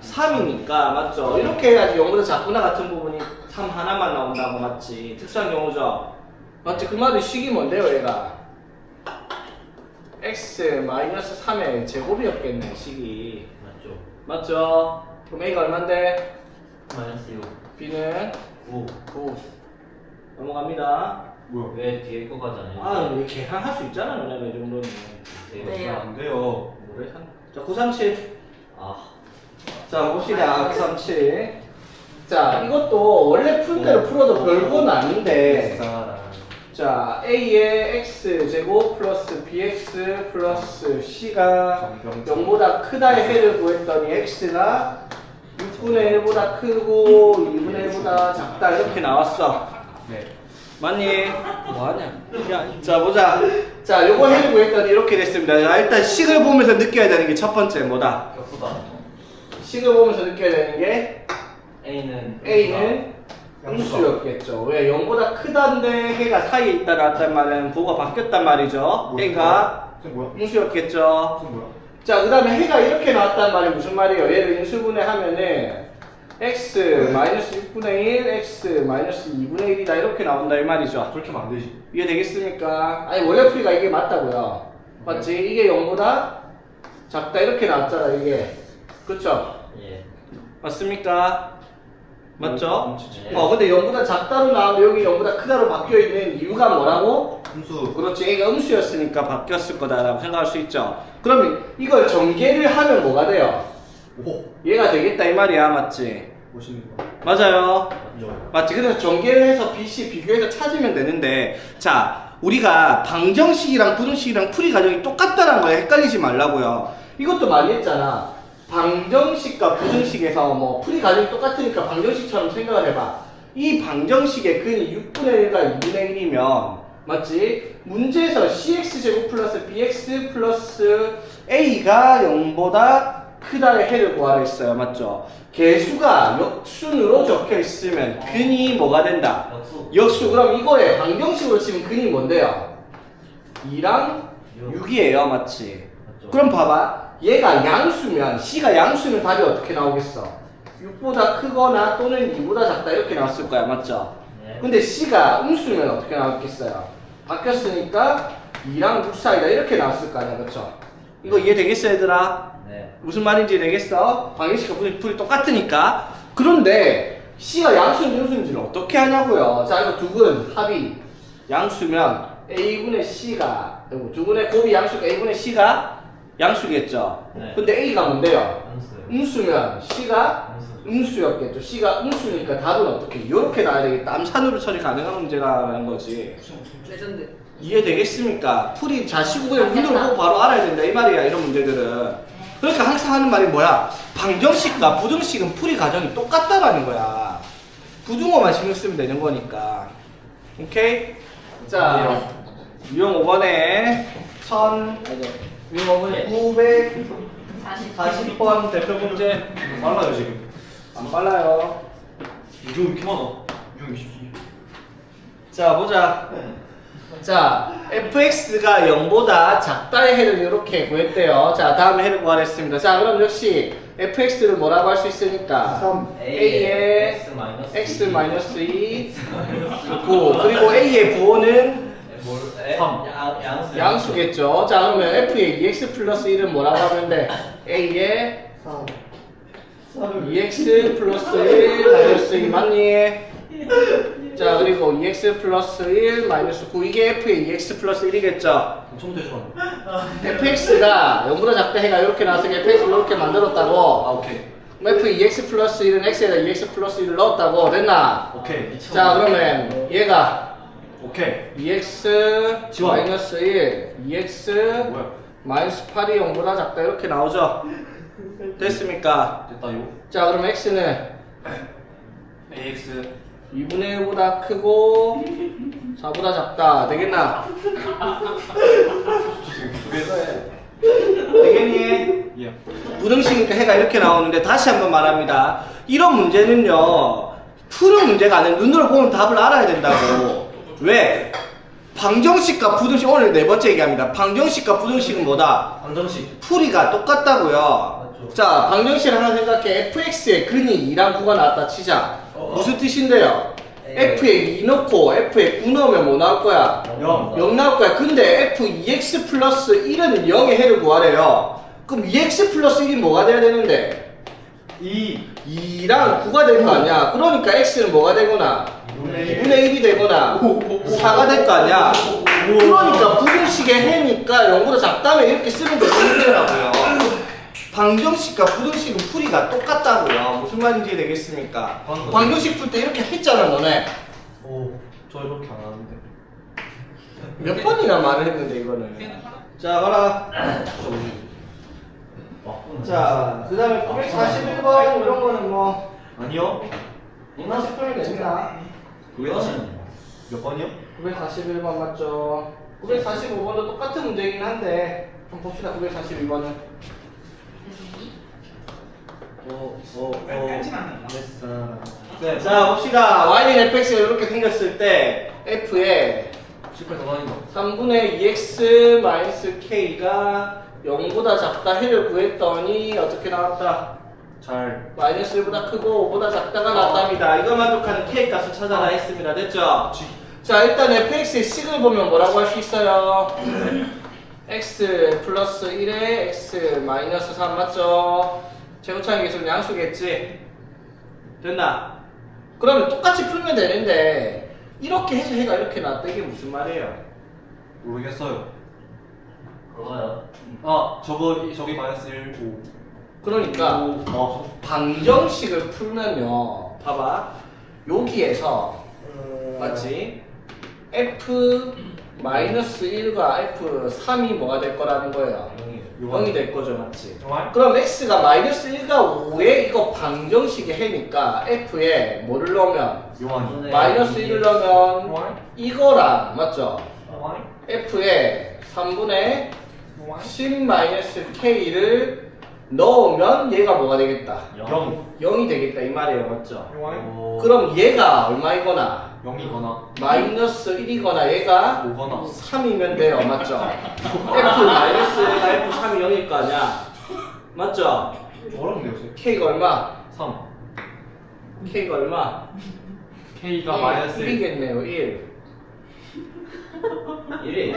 3이니까 맞죠? 이렇게 해야지 0보다 작거나 같은 부분이 3 하나만 나온다고 맞지? 특수한 경우죠? 맞지? 그 말은 식이 뭔데요 얘가? x 마이너스 3의 제곱이었겠네 식이. 맞죠? 맞죠? 그럼 A가 얼만데? 마이너스 6. B는 9. 9 넘어갑니다. 뭐야? 왜 뒤에 거까지 아니야? 이거 계산할 수 있잖아 너네가 이 정도는. 네. 안 돼요. 뭐래? 자 937. 아. 자 봅시다. 937. 자 이것도 원래 푼 대로 풀어도 별건 아닌데, 자 A의 X제곱 플러스 BX 플러스 C가 0보다 크다의 해를 구했더니 X가 6분의 1보다 크고 2분의 1보다 작다 이렇게 나왔어. 네. 맞니? 뭐하냐? 야, 자 보자. 자 요거 해를 구했더니 이렇게 됐습니다. 자, 일단 식을 보면서 느껴야 되는 게 첫 번째 뭐다? 예쁘다. 식을 보면서 느껴야 되는 게 A는 음수였겠죠. 왜? 0보다 크다인데 해가 사이에 있다 나왔단 말은 부호가 바뀌었단 말이죠. 해가 이게 뭐야? 음수였겠죠. 이게 뭐야? 자, 그 다음에 해가 이렇게 나왔단 말이 무슨 말이에요? 얘를 인수분해 하면은 x 마이너스 6분의 1, x 마이너스 2분의 1이다 이렇게 나온다 이 말이죠. 그렇게 하면 안 되지. 이해되겠습니까? 아니 원래 풀이가 이게 맞다고요. 맞지? 이게 0보다 작다 이렇게 나왔잖아 이게. 그쵸? 예. 맞습니까? 맞죠? 네. 근데 0보다 작다로 나오면 여기 0보다 크다로 바뀌어 있는 이유가 뭐라고? 음수. 그렇지, A가 음수였으니까 바뀌었을 거다라고 생각할 수 있죠. 그러면 이걸 전개를 하면 뭐가 돼요? 오. 얘가 되겠다 이 말이야, 맞지? 멋있는 거. 맞아요. 맞죠. 맞지? 그래서 전개를 해서 BC 비교해서 찾으면 되는데, 자, 우리가 방정식이랑 부등식이랑 풀이 과정이 똑같다는 거에 헷갈리지 말라고요. 이것도 많이 했잖아. 방정식과 부등식에서 뭐 풀이 과정이 똑같으니까 방정식처럼 생각을 해봐. 이 방정식의 근이 6분의 1과 2분의 1이면 맞지? 문제에서 cx제곱 플러스 bx 플러스 a가 0보다 크다의 해를 구하라 했어요. 맞죠? 개수가 역순으로 적혀 있으면 근이 뭐가 된다? 역수. 역수. 그럼 이거에 방정식으로 치면 근이 뭔데요? 2랑 6이에요. 맞지? 맞죠. 그럼 봐봐. 얘가 양수면 C가 양수면 답이 어떻게 나오겠어? 6보다 크거나 또는 2보다 작다 이렇게 나왔을 거야. 맞죠? 네. 근데 C가 음수면 어떻게 나왔겠어요? 바뀌었으니까 2랑 6 사이다 이렇게 나왔을 거 아니야. 그렇죠? 이거 이해되겠어 얘들아? 네. 무슨 말인지 되겠어? 방정식과 풀이 똑같으니까. 그런데 C가 양수인지 음수인지를 어떻게 하냐고요? 자, 이거 두근 합이 양수면 A분의 C가 두근의 곱이 양수니까 A분의 C가 양수겠죠? 네. 근데 A가 뭔데요? 음수. 음수면 C가 음수였겠죠? C가 음수니까 답은 어떻게? 이렇게 나와야 되겠다. 암산으로 처리 가능한 문제라는 거지. 레전드. 이해되겠습니까? 풀이 자시고 그냥 눈으로 보고 바로 알아야 된다 이 말이야 이런 문제들은. 그러니까 항상 하는 말이 뭐야? 방정식과 부등식은 풀이 과정이 똑같다라는 거야. 부등호만 신경 쓰면 되는 거니까. 오케이? 자, 유형 5번에 940번 대표 문제. 빨라요 지금. 안 빨라요. 이거 이렇게 많아. 이거 쉽지. 자, 보자. 자, fx가 0보다 작다의 해를 이렇게 구했대요. 자, 다음 해를 구하랬습니다. 자, 그럼 역시 fx를 뭐라고 할 수 있으니까 3. a의 x x 2 9 그리고 a의 부호는 양수. 양수겠죠. 자, 그러면 f의 2x 플러스 1은 뭐라고 하면 돼? a의 2x 플러스 1 마이너스 2 맞니? 자, 그리고 2x 플러스 1 마이너스 9 이게 f의 2x 플러스 1이겠죠? 처음부터 해줘. fx가 0보다 작다 해가 이렇게 나왔으니까 fx를 이렇게 만들었다고. 오케이. 그럼 f 2x 플러스 1은 x에다 2x 플러스 1을 넣었다고. 됐나? 오케이. 자, 그러면 얘가 오케이. 2x 지워. 마이너스 1 2x 뭐야? 마이너스 8이 0보다 작다 이렇게 나오죠? 됐습니까? 됐다 이거. 자, 그럼 x는 AX 2분의 1보다 크고 4보다 작다. 되겠나? 두개 되겠니? 예. 부등식이니까 해가 이렇게 나오는데 다시 한번 말합니다. 이런 문제는요, 푸는 문제가 아니라 눈으로 보면 답을 알아야 된다고. 왜? 방정식과 부등식, 오늘 네 번째 얘기합니다. 방정식과 부등식은 뭐다? 방정식. 풀이가 똑같다고요. 맞죠. 자, 방정식을 하나 생각해. fx의 근이 2랑 9가 나왔다 치자. 무슨 뜻인데요? f에 2 넣고 f에 9 넣으면 뭐 나올 거야? 0 나올 거야. 근데 f 2x 플러스 1은 0의 해를 구하래요. 그럼 2x 플러스 1이 뭐가 돼야 되는데? 2랑 9가 될 거 아니야. 그러니까 x는 뭐가 되거나 2분의 1이 되거나 4가 될 거 아니야. 그러니까 부등식의 해니까 0보다 작다면 이렇게 쓰면 되는 거라고요. 방정식과 부등식은 풀이가 똑같다고요. 무슨 말인지 되겠습니까? 방정식 풀 때 이렇게 했잖아 너네. 오, 저 이렇게 안 하는데. 몇 번이나 말을 했는데 이거는. 자, 봐라. 자, 그 다음에 941번 이런 거는 뭐 아니요. 하나씩 풀면 됩니다. 몇 번이요? 941번 맞죠? 945번도 똑같은 문제이긴 한데 한번 봅시다. 942번은 깔진 않는다. 네. 자, 봅시다. y는 fx가 이렇게 생겼을 때 f에 10배 더 많이 넣어. 3분의 2x 마이너스 k가 0보다 작다 해를 구했더니 어떻게 나왔다? 잘. 마이너스 1보다 크고 5보다 작다가 나왔답니다. 이걸 만족하는 k 값을 찾아라 했습니다. 됐죠? 자, 일단 fx의 식을 보면 뭐라고 할 수 있어요? x 플러스 1에 x 마이너스 3 맞죠? 제곱차항 계수는 양수겠지? 됐나? 그러면 똑같이 풀면 되는데 이렇게 해서 해가 이렇게 나왔다. 이게 무슨 말이에요? 모르겠어요. 그거요. 아 저기 마이너스 1, 5. 그러니까 방정식을 풀면요. 봐봐. 여기에서 맞지? F-1과 F3이 뭐가 될 거라는 거예요? 0이 될 거죠, 맞지? 정말? 그럼 x가 마이너스 1과 5에 이거 방정식의 해니까 f에 뭐를 넣으면 요한이. 마이너스 1을 넣으면 요한? 이거랑 맞죠? 요한? f에 3분의 10 마이너스 k를 넣으면 얘가 뭐가 되겠다? 0. 0이 되겠다 이 말이에요, 맞죠? 요한? 그럼 얘가 얼마이거나 0이거나 마이너스 1이거나 얘가 5거나 3이면 돼요, 맞죠? f 마이너스 1과 f 3이 0일 거 아니야, 맞죠? 어렵네요, 선생님. k가 얼마? 3. k가 얼마? K가 마이너스 1. 1이겠네요, 1. 1위.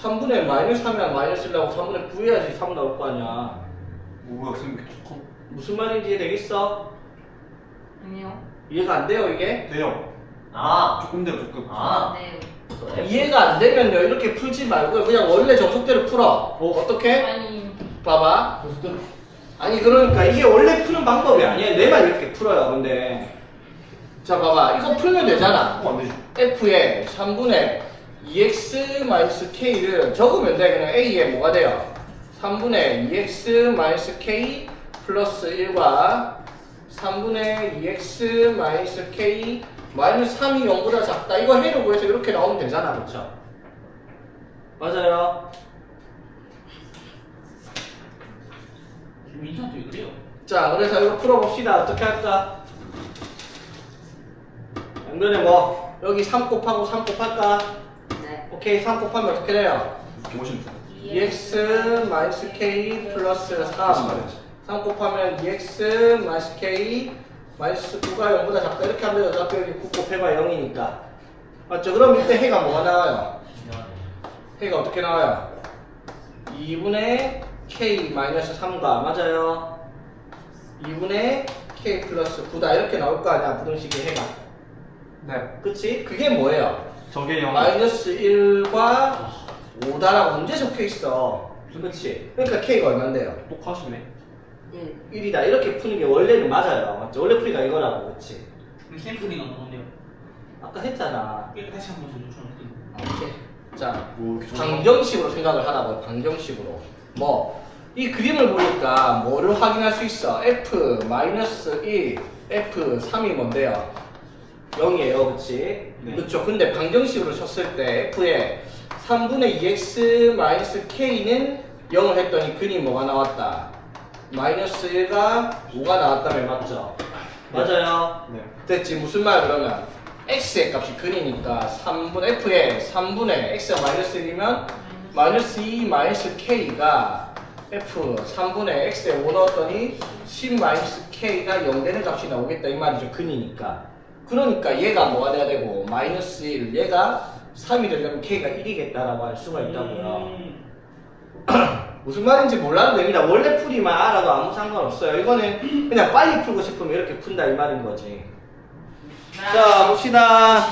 3분의 마이너스 3이랑 마이너스 1하고 3분의 9 해야지 3 나올 거 아니야. 뭐야, 선생님 이렇게 조금 무슨 말인지 이해되겠어? 아니요. 이해가 안 돼요, 이게? 돼요. 아. 조금 돼요, 조금. 아. 네. 이해가 안 되면요, 이렇게 풀지 말고요. 그냥 원래 정석대로 풀어. 어떻게? 아니. 봐봐. 아니, 그러니까 이게 원래 푸는 방법이 아니야. 내만 이렇게 풀어요, 근데. 자, 봐봐. 이거 풀면 되잖아. 안 되죠. f에 3분의 2x-k를 적으면 돼. 그냥 a에 뭐가 돼요? 3분의 2x-k 플러스 1과 3분의 2x-k 마이너스 3이 0보다 작다. 이거 해려고 해서 이렇게 나오면 되잖아. 그쵸? 맞아요. 민수한테 왜 그래요? 자, 그래서 이거 풀어봅시다. 어떻게 할까? 양변에 뭐 여기 3 곱하고 3 곱할까? 네. 오케이, 3 곱하면 어떻게 돼요? 개멋있네. 2x-k 플러스 3 3 곱하면 2x-k 마이너스 9가 0보다 작다. 이렇게 하면 되죠. 앞에 여기 9 곱해봐 0이니까. 맞죠? 그럼 이때 해가 뭐가 나와요? 해가 어떻게 나와요? 2분의 k 마이너스 3가 맞아요. 2분의 k 플러스 9다. 이렇게 나올 거 아니야, 부등식의 해가. 네. 그치? 그게 뭐예요? 저게 0. 마이너스 1과 5다라고 문제 적혀 있어. 그치? 그러니까 k가 얼만데요? 똑하시네. 1. 1이다. 이렇게 푸는 게 원래는 맞아요. 맞죠? 원래 풀이가 이거라고. 그치? 그럼 샘플이 나오는데요. 아까 했잖아. 이렇게 다시 한번 더 요청할게요. 오케이. 자, 뭐 이렇게 방정식으로 생각을 하라고요. 방정식으로. 뭐, 이 그림을 보니까 뭐를 확인할 수 있어? f-1, f3이 뭔데요? 0이에요. 그치? 네. 그쵸? 근데 방정식으로 쳤을 때 f에 3분의 2x-k는 0을 했더니 근이 뭐가 나왔다? 마이너스 1과 5가 나왔다면 맞죠? 맞아요. 네. 됐지. 무슨 말 그러면? x의 값이 근이니까 3분의 f에 3분의 x가 마이너스 1이면 마이너스 2 마이너스 k가 f 3분의 x에 5 넣었더니 10 마이너스 k가 0 되는 값이 나오겠다 이 말이죠. 근이니까. 그러니까 얘가 뭐가 돼야 되고 마이너스 1 얘가 3이 되려면 k가 1이겠다라고 할 수가 있다고요. 무슨 말인지 몰라도 됩니다. 원래 풀이만 알아도 아무 상관없어요. 이거는 그냥 빨리 풀고 싶으면 이렇게 푼다 이 말인 거지. 자, 봅시다.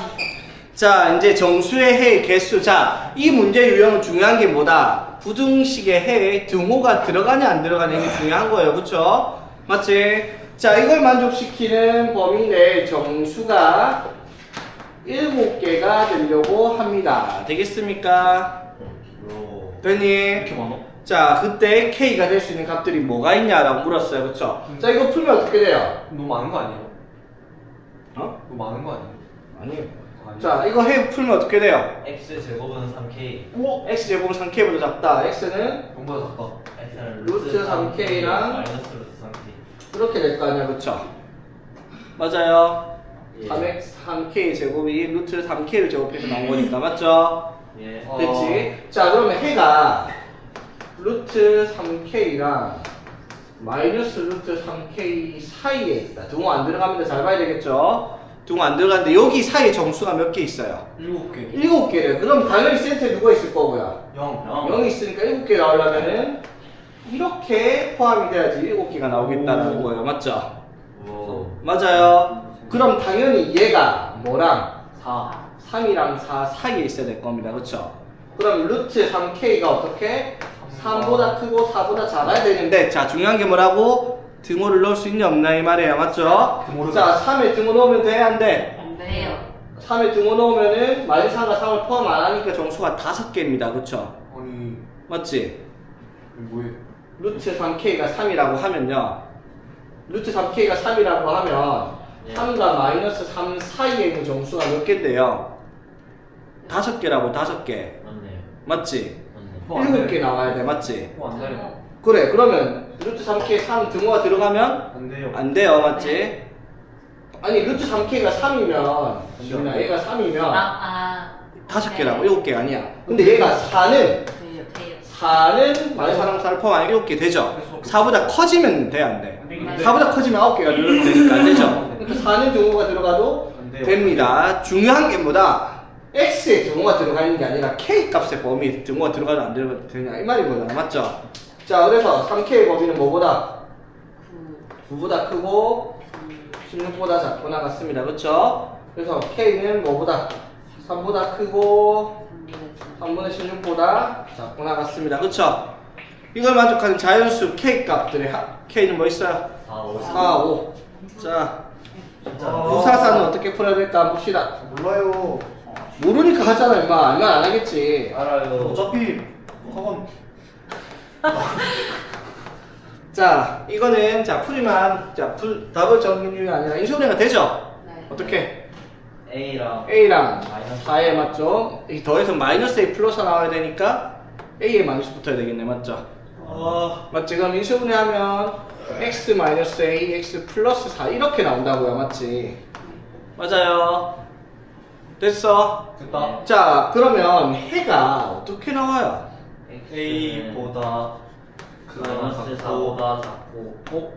자, 이제 정수의 해의 개수. 자, 이 문제 유형은 중요한 게 뭐다? 부등식의 해에 등호가 들어가냐 안 들어가냐 이게 중요한 거예요. 그쵸? 맞지? 자, 이걸 만족시키는 범위 내에 정수가 7개가 되려고 합니다. 되겠습니까? 됐니? 이렇게 많아? 자, 그때 K가 될 수 있는 값들이 뭐가 있냐라고 물었어요. 그쵸? 자, 이거 풀면 어떻게 돼요? 너무 많은 거 아니에요? 어? 너무 많은 거 아니에요? 아니에요. 아니에요. 자, 이거 해 풀면 어떻게 돼요? x 제곱은 3k. 오! X제곱은 3K보다 작다. X는 0보다 작다. x는 루트 3K 랑 마이너스 루트 3k. 이렇게 될 거 아니야. 그쵸? 맞아요. 예. 3K 제곱이 루트 3K를 제곱해서 나온 거니까. 맞죠? 예. 됐지? 자, 그러면 해가 루트 3K랑 마이너스 루트 3K 사이에 있다. 등호 안 들어갑니다. 잘 봐야 되겠죠? 등호 안 들어가는데 여기 사이에 정수가 몇 개 있어요? 7개. 7개래. 그럼 당연히 센터에 누가 있을 거고요? 0. 0이 있으니까 7개 나오려면은 이렇게 포함이 돼야지 7개가 나오겠다라는 거예요. 맞죠? 오. 맞아요. 그럼 당연히 얘가 뭐랑 4. 3이랑 4 사이에 있어야 될 겁니다. 그쵸? 그럼 루트 3k가 어떻게? 3보다 크고 4보다 작아야 되는데, 자, 중요한 게 뭐라고? 등호를 넣을 수 있냐 없냐 이 말이에요. 맞죠? 자, 3에 등호 넣으면 돼? 안 돼? 안 돼요. 3에 등호 넣으면은 마이너스 4가 3을 포함 안 하니까 정수가 5개입니다. 그쵸? 아니 맞지? 이거 뭐예요? 루트 3k가 3이라고 하면요. 루트 3k가 3이라고 하면 예. 3과 마이너스 3 사이에 있는 정수가 몇 개인데요? 5개라고 5개. 맞네요. 맞지? 맞네. 7개 나와야 돼. 맞지? 안 돼요. 그래. 그러면 루트 3k 3 등호가 들어가면 안 돼요. 안 돼요. 맞지? 아니 루트 3k가 3이면 지민아 얘가 3이면 아. 5개라고 7개가 아니야. 근데 얘가 4는 돼요. 돼요. 4는 마이너스 4랑 4를 포함하면 7개 되죠? 4보다 커지면 돼? 안 돼? 네. 4보다 커지면 9개가 늘어도 되니까 안 되죠? 그러니까 4는 등호가 들어가도 안 돼요. 됩니다. 중요한 게 뭐다? x에 등호가 들어가 있는 게 아니라 k 값의 범위 등호가 들어가도 안 들어가도 되냐 이 말이거든. 맞죠? 자, 그래서 3k의 범위는 뭐보다? 9보다 크고 16보다 작거나 같습니다. 그렇죠? 그래서 k는 뭐보다? 3보다 크고 3분의 16보다 작거나 같습니다. 그렇죠? 이걸 만족하는 자연수 k 값들의 k는 뭐 있어요? 4, 5. 4, 5. 자, 진짜. 부사사는 어떻게 풀어야 될까 한번 봅시다. 몰라요. 모르니까 하잖아, 임마. 알면 안 하겠지. 알아요. 어차피 학원 자, 이거는 자 풀이만 답을 적는 이유가 아니라 인수분해가 되죠? 네. 어떻게? A랑 A랑 마이너스 4에 맞죠? 이 더해서 마이너스 A 플러스 나와야 되니까 A에 마이너스 붙어야 되겠네, 맞죠? 맞지? 그럼 인수분해하면 X 마이너스 A, X 플러스 4 이렇게 나온다고요, 맞지? 맞아요. 됐어? 됐다. 자, 그러면 해가 어떻게 나와요? A보다 마이너스 작고. 4보다 작고.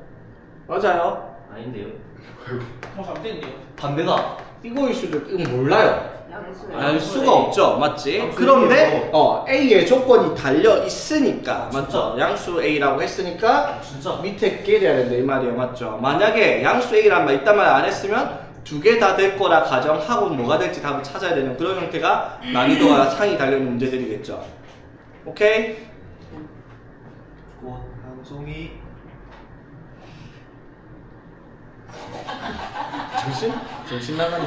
맞아요. 아닌데요? 잘못됐는데요. 반대다. 이거일 수도 이건 몰라요. 양수. 알 수가 없죠, 맞지? 양수 그런데 A예요. A의 조건이 달려 있으니까 진짜? 맞죠? 양수 A라고 했으니까 진짜? 밑에 깨려야 된다 이 말이에요, 맞죠? 만약에 양수 A란 말 이딴 말 안 했으면 두 개 다 될 거라 가정하고 뭐가 될지 답을 찾아야 되는 그런 형태가 난이도와 상이 달려 있는 문제들이겠죠. 오케이? 꽃 한 송이. 정신 나가네.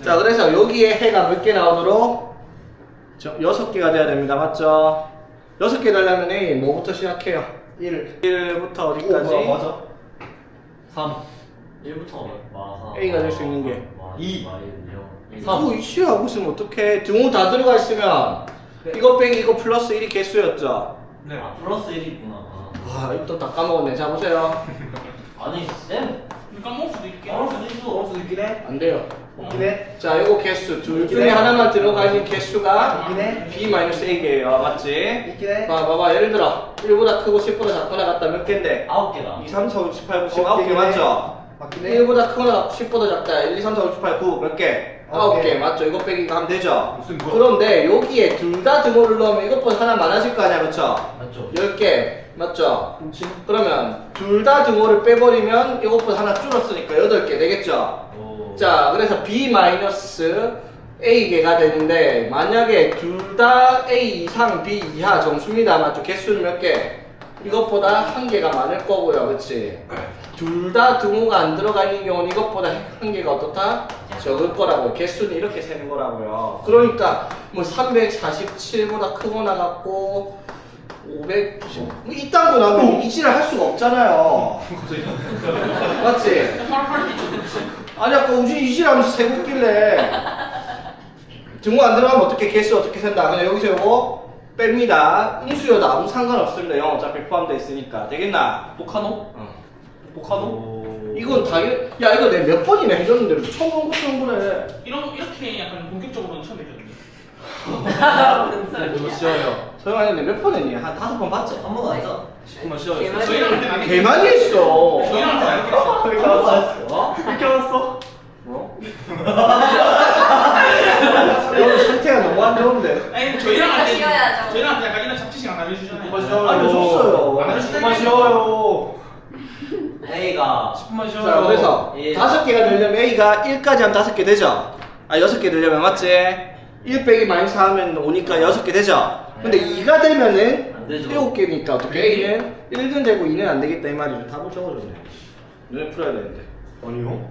자, 그래서 여기에 해가 몇 개 나오도록 6개가 돼야 됩니다. 맞죠? 6개 되려면 A 뭐부터 시작해요? 1부터 어디까지? 오, 맞아. 3. 1부터 마사. A가 될 수 있는 게 2. 3. 뭐 이슈하고 있으면 어떡해? 등호 다 들어가 있으면 이거 빼기 이거 플러스 1이 개수였죠? 네. 아, 플러스 1이구나. 아. 와, 이거 또 다 까먹었네. 자, 보세요. 아니, 쌤. 까먹을 수도 있겠. 까먹을 수도 있어. 수도 있긴 해. 안 돼요. 없긴 해. 자, 이거 개수 둘 중에 하나만 들어가 있는 개수가 있긴 해. B-A예요. 맞지? 있긴 해. 봐봐. 예를 들어 1보다 크고 10보다 작거나 같다 몇 개인데? 9개다. 2, 3, 4, 5, 6, 7, 8, 9, 10 9 9개 개네. 맞죠? 맞긴 해. 1보다 크거나 10보다 작다 1, 2, 3, 4, 5, 6, 7, 8, 9 몇 개? 9개 맞죠? 이거 빼기 하면 되죠? 무슨 거? 그런데 여기에 둘 다 등호를 넣으면 이것보다 하나 많아질 거 아니야 그쵸? 맞죠? 10개 맞죠? 그러면 둘 다 등호를 빼버리면 이것보다 하나 줄었으니까 8개 되겠죠? 오. 자, 그래서 B-A개가 되는데 만약에 둘 다 A 이상, B 이하 정수입니다. 맞죠? 개수는 몇 개? 이것보다 한 개가 많을 거고요. 그치? 둘 다 등호가 안 들어가 있는 경우는 이것보다 한 개가 어떻다? 적을 거라고요. 개수는 이렇게 세는 거라고요. 그러니까 뭐 347보다 크거나 같고 590 뭐 이딴 거 나오면 이지를 할 수가 없잖아요. 맞지? 아니 아까 우진이 이지라면서 세고 있길래 등호 안 들어가면 어떻게 개수 어떻게 센다. 그냥 여기서 요거 뺍니다. 인수여도 아무 상관없습니다. 영어 어차피 포함되어 있으니까. 되겠나? 복하노? 복하노? 오. 이건 당연 야 이거 내가 몇 번이나 해줬는데 처음 본 것처럼 그래. 이렇게 약간 본격적으로는 처음 해줬는데. 너무 쉬워요. 소영아 내가 몇 번 했니? 한 5번 봤지? 한 번도 안 했잖아. 10분만 쉬어요. 저희랑 할때 많이 개 많이 했어. 저희랑 할때 많이 했어. 이렇게 왔어? 이렇게 왔어? 뭐? 오늘 상태가 너무 안 좋은데. 아니 저희랑 할 때 쉬어야죠. 저희랑 할 때 약간 이런 잡지 시간 나눠주잖아요. 쉬어요. 알려줬어요. 안 해주시나요? 10분만 쉬어요. A가 10분만 쉬어요. 맞죠? 예. 5개가 되려면 A가 1까지 하면 5개 되죠? 아 6개 되려면 맞지? 1 빼기 마이너스 4 하면 5니까 6개 되죠? 근데 2가 되면은 안 되죠. 7개니까 어떻게 A는 1은 되고 2는 안 되겠다 이 말이죠. 답을 적어줬네. 너네 풀어야 되는데. 아니요.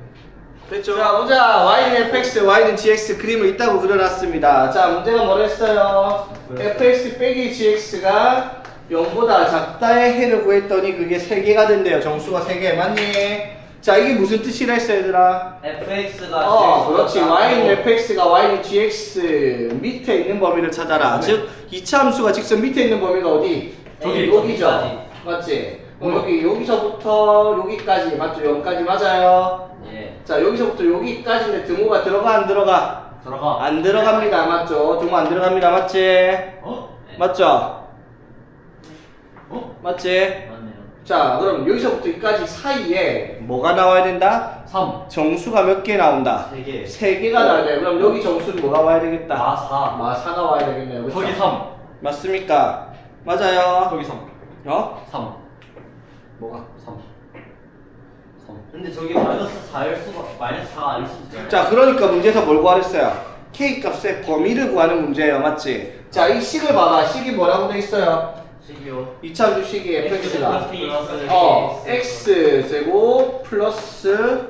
됐죠? 자 보자. y는 fx, y는 gx 그림을 있다고 그려놨습니다. 자 문제가 뭐랬어요? fx 빼기 gx가 0보다 작다의 해를 구했더니 그게 3개가 된대요. 정수가 3개 맞니? 자 이게 무슨 뜻이라 했어 얘들아? fx가 그렇지. y는 fx가 y는 gx 밑에 있는 범위를 찾아라. 즉 2차 함수가 직선 밑에 있는 범위가 어디? 저기, 여기죠. 저기까지. 맞지? 그럼 여기서부터 여기까지 맞죠? 0까지 맞아요? 예. 자 여기서부터 여기까지인데 등호가 들어가 안 들어가? 들어가. 안 들어갑니다. 맞죠? 등호 안 들어갑니다. 맞지? 어? 네. 맞죠? 어? 맞지? 맞네요. 자 그럼 여기서부터 여기까지 사이에 뭐가 나와야 된다? 3. 정수가 몇 개 나온다? 3개. 3개가 나와야 돼. 그럼 여기 정수는 뭐가 와야 되겠다? 마사. 마사가 와야 되겠네요. 그쵸? 저기 3. 맞습니까? 맞아요. 저기 3. 어? 3. 뭐가? 3. 3. 근데 저기 마이너스 4일 수가 마이너스 4가 아닐 수도 있잖아요. 자 그러니까 문제에서 뭘 구하랬어요? K 값의 범위를 구하는 문제예요. 맞지? 자 이 식을 봐봐. 식이 뭐라고 돼 있어요? 식이요. 2차함수 식이 fx가 플러스 x 제곱 플러스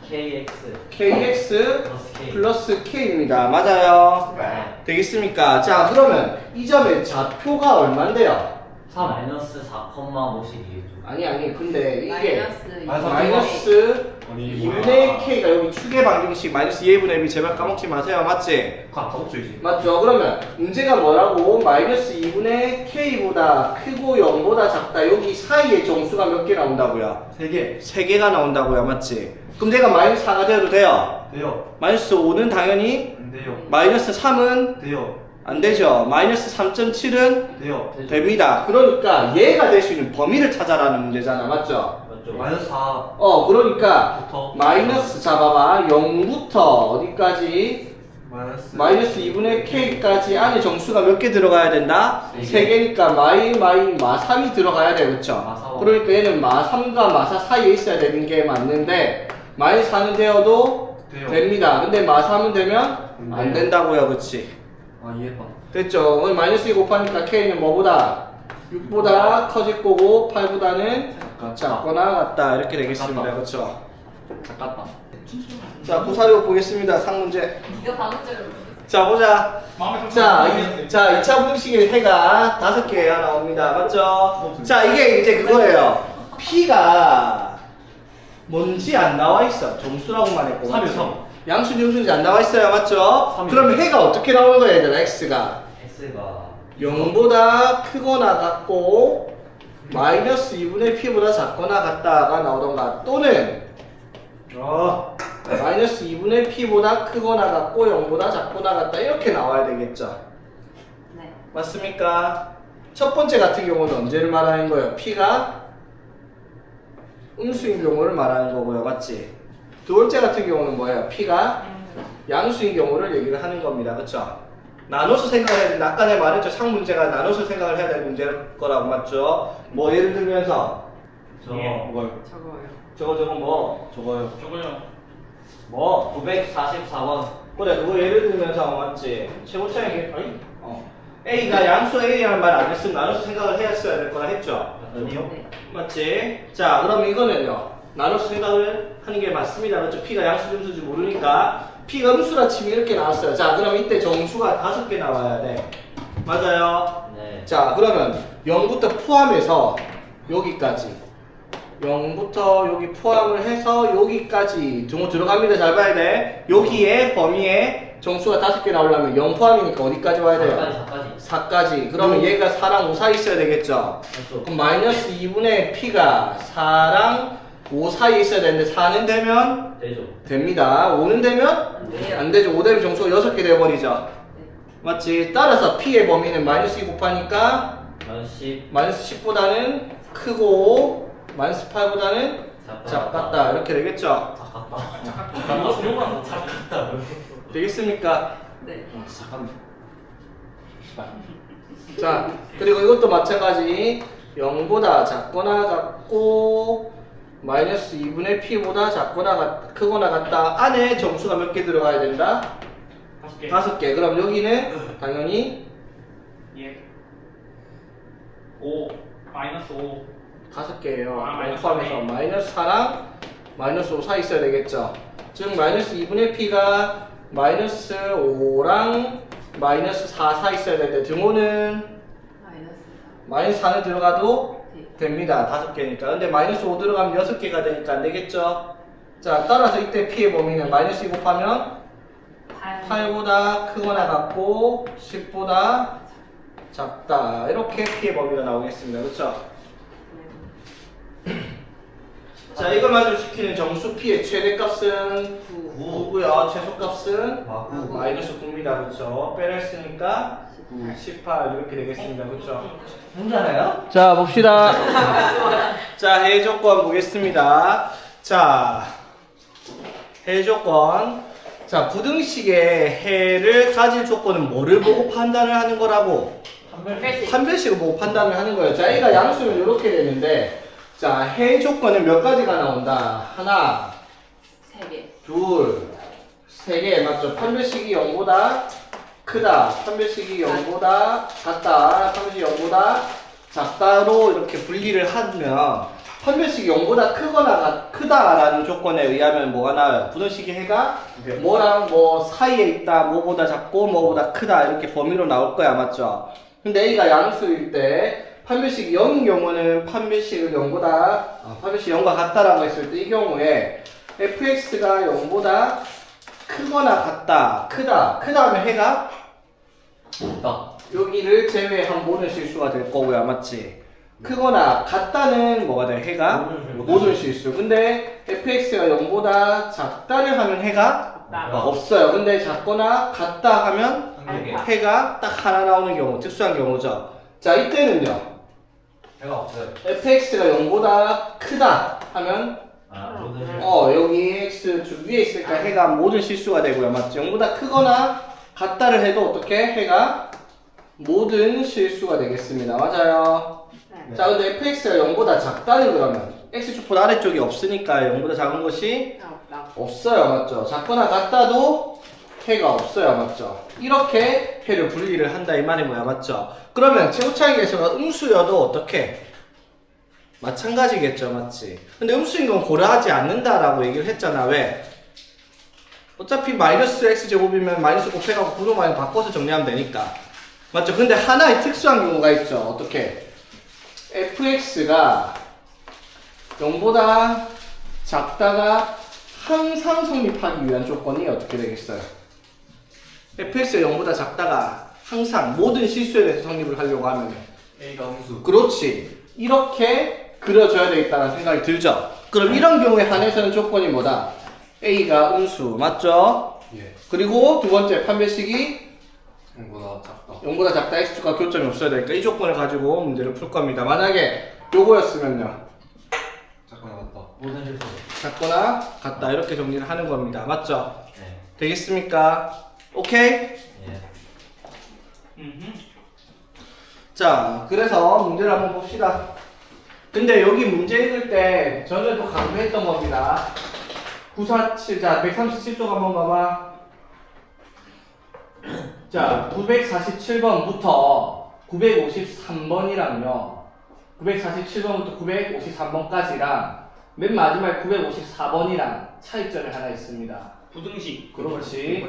kx kx 플러스 k. 플러스 k입니다. 맞아요? 네. 되겠습니까? 자 그러면 이 점의 좌표가 얼마인데요? 마이너스 4,52죠. 아니 근데 이게 마이너스 마이너스 아니 2분의 k가 여기 축의 방정식 마이너스 2분의 1 제발 까먹지 마세요. 맞지? 그거 안 까먹죠이지. 맞죠? 그러면 문제가 뭐라고? 마이너스 2분의 k보다 크고 0보다 작다. 여기 사이에 정수가 몇 개 나온다고요? 3개. 3개가 나온다고요. 맞지? 그럼 내가 마이너스 4가 되어도 돼요? 돼요. 마이너스 5는 당연히 안 돼요. 마이너스 3은 돼요. 안 되죠. 마이너스 3.7은 돼요. 됩니다. 그러니까 얘가 될 수 있는 범위를 찾아라는 문제잖아. 맞죠? 맞죠? 마이너스 4부터 그러니까 마이너스 잡아봐. 0부터 어디까지? 마이너스 2분의 k까지 안에 정수가 몇 개 들어가야 된다? 세 개. 3개니까 마 3이 들어가야 돼. 그쵸? 마3. 그러니까 얘는 마 3과 마 4 사이에 있어야 되는 게 맞는데 마이너스 4는 되어도 돼요. 됩니다. 근데 마 3은 되면 안 돼요. 된다고요. 그치? 아 이해했다. 됐죠? 오늘 마이너스 2 곱하니까 k는 뭐보다? 6보다 커질 거고 8보다는 작거나 같다. 이렇게 되겠습니다. 작다. 그쵸? 작았다. 자, 구사료 보겠습니다. 상문제. 네가 방금적으로 자, 보자. 마음에 자, 2차 분식의 해가 5개가 나옵니다. 맞죠? 자, 이게 이제 그거예요. P가 뭔지 안 나와 있어. 점수라고만 했고. 3이요, 맞지? 3. 양수인지 음수인지 안 나와 있어요. 맞죠? 3이요. 그러면 해가 어떻게 나오는 거야, 얘들아, X가? x가 0보다 크거나 같고 마이너스 2분의 P보다 작거나 같다가 나오던가 또는 마이너스 2분의 P보다 크거나 같고 0보다 작거나 같다 이렇게 나와야 되겠죠. 네. 맞습니까? 첫 번째 같은 경우는 언제를 말하는 거예요? P가 음수인 경우를 말하는 거고요. 맞지? 두 번째 같은 경우는 뭐예요? P가 양수인 경우를 얘기를 하는 겁니다. 그쵸? 나눠서 생각해야 된다. 아까 내가 말했죠. 상문제가 나눠서 생각을 해야 될 문제일 거라고. 맞죠? 뭐 예를 들면서 뭐가요? 저거요. 저거 뭐? 저거요. 저거요. 뭐 944번. 그래 그거 예를 들면서 맞지? 최고 차이 A가 양수 A라는 말 안 했으면 나눠서 생각을 했어야 될 거라 했죠? 아니요. 네. 맞지? 자 그럼 이거는요 나눠서 생각을 하는 게 맞습니다. 그렇죠? P가 양수 음수인지 모르니까 P가 음수라 치면 이렇게 나왔어요. 자 그럼 이때 정수가 5개 나와야 돼. 맞아요? 네. 자 그러면 0부터 포함해서 여기까지 0부터 여기 포함을 해서 여기까지 등호 들어갑니다. 잘 봐야 돼. 여기에 범위에 정수가 5개 나오려면 0 포함이니까 어디까지 와야 돼요? 4까지. 4까지. 그러면 얘가 4랑 5 사이 있어야 되겠죠? 맞죠? 그럼 마이너스 2분의 P가 4랑 5 사이에 있어야 되는데 4는 되면 되죠. 됩니다. 5는 되면 안 돼요. 안 되죠. 5 되면 정수가 6개 되어버리죠. 맞지? 따라서 P의 범위는 마이너스 2 곱하니까 마이너스 10. 마이너스 10보다는 크고 마이너스 8보다는 작다. 이렇게 되겠죠? 작았다. 이거 작았다. 되겠습니까? 네. 잠깐만. 자, 그리고 이것도 마찬가지 0보다 작거나 같고 마이너스 2분의 p보다 작거나 크거나 같다. 안에 정수가 몇 개 들어가야 된다? 5개. 5개. 그럼 여기는 당연히 예. 5 마이너스 5. 5개예요. 아, 마이너스 포함해서 4네. 마이너스 4랑 마이너스 5 사이 있어야 되겠죠. 즉 마이너스 2분의 p가 마이너스 5랑 마이너스 4 사이 있어야 되는데 등호는 마이너스 4는 들어가도 됩니다. 5개니까. 근데 마이너스 5 들어가면 6개가 되니까 안 되겠죠. 자, 따라서 이때 p의 범위는 마이너스 2 곱하면 8보다 크거나 같고 10보다 작다. 이렇게 p의 범위가 나오겠습니다. 그렇죠? 자, 이걸 만족시키는 정수 p의 최대값은 9고요. 최소값은 마이너스 9입니다. 그렇죠? 빼를 쓰니까 18 이렇게 되겠습니다. 그렇죠? 혼자나요? 자, 봅시다. 자, 해외 조건 보겠습니다. 자, 해외 조건. 자, 부등식의 해를 가질 조건은 뭐를 보고 판단을 하는 거라고? 판별식을 보고 판단을 하는 거예요. 자, A가 양수면 이렇게 되는데, 자, 해외 조건은 몇 가지가 나온다? 하나, 3개. 둘, 세 개. 맞죠? 판별식이 0보다 크다. 판별식이 0보다 작다. 판별식이 0보다 작다로 이렇게 분리를 하면 판별식이 0보다 크다라는 조건에 의하면 뭐가 나와요? 부등식의 해가 뭐랑 뭐 사이에 있다. 뭐보다 작고 뭐보다 크다. 이렇게 범위로 나올 거야. 맞죠? 근데 A가 양수일 때 판별식이 0인 경우는 판별식을 0보다 판별식이 0과 같다라고 했을 때 이 경우에 fx가 0보다 크거나 같다. 크다 하면 해가 있다. 여기를 제외한 모든 실수가 될 거고요. 맞지? 크거나 같다는 뭐가 돼? 해가 모든 실수. 근데 fx가 0보다 작다를 하면 해가 없어요. 근데 작거나 같다 하면 해가 딱 하나 나오는 경우, 특수한 경우죠. 자, 이때는요. 해가 없어요. fx가 0보다 크다 하면 여기 x 주 위에 있으니까 해가 모든 실수가 되고요. 맞죠? 0보다 크거나 같다를 해도 어떻게? 해가 모든 실수가 되겠습니다. 맞아요? 네. 자, 근데 fx가 0보다 작다는 그러면 x축보다 아래쪽이 없으니까 0보다 작은 것이 없어요. 맞죠? 작거나 같다도 해가 없어요. 맞죠? 이렇게 해를 분리를 한다 이 말이고요. 맞죠? 그러면 최고차이 계수가 음수여도 어떻게? 마찬가지겠죠. 맞지? 근데 음수인 건 고려하지 않는다라고 얘기를 했잖아. 왜? 어차피 마이너스 x제곱이면 마이너스 곱해가고 구조만 바꿔서 정리하면 되니까. 맞죠? 근데 하나의 특수한 경우가 있죠. 어떻게? fx가 0보다 작다가 항상 성립하기 위한 조건이 어떻게 되겠어요? fx가 0보다 작다가 항상 모든 실수에 대해서 성립을 하려고 하면 A가 음수. 그렇지. 이렇게 그려줘야 되겠다는 생각이 들죠? 그럼 이런 경우에 한해서는 조건이 뭐다? A가 음수. 맞죠? 예. 그리고 두 번째 판별식이 0보다 작다. 0보다 작다 x축과 교점이 없어야 되니까 이 조건을 가지고 문제를 풀 겁니다. 만약에 요거였으면요. 작거나 같다. 모든 실수. 작거나 같다 이렇게 정리를 하는 겁니다. 맞죠? 네. 되겠습니까? 오케이? 예. 자, 그래서 문제를 한번 봅시다. 근데 여기 문제 읽을 때 전에도 강조했던 겁니다. 947, 자, 137쪽 한번 봐봐. 자, 947번부터 953번이랑요. 947번부터 953번까지랑 맨 마지막 954번이랑 차이점이 하나 있습니다. 부등식. 그렇지.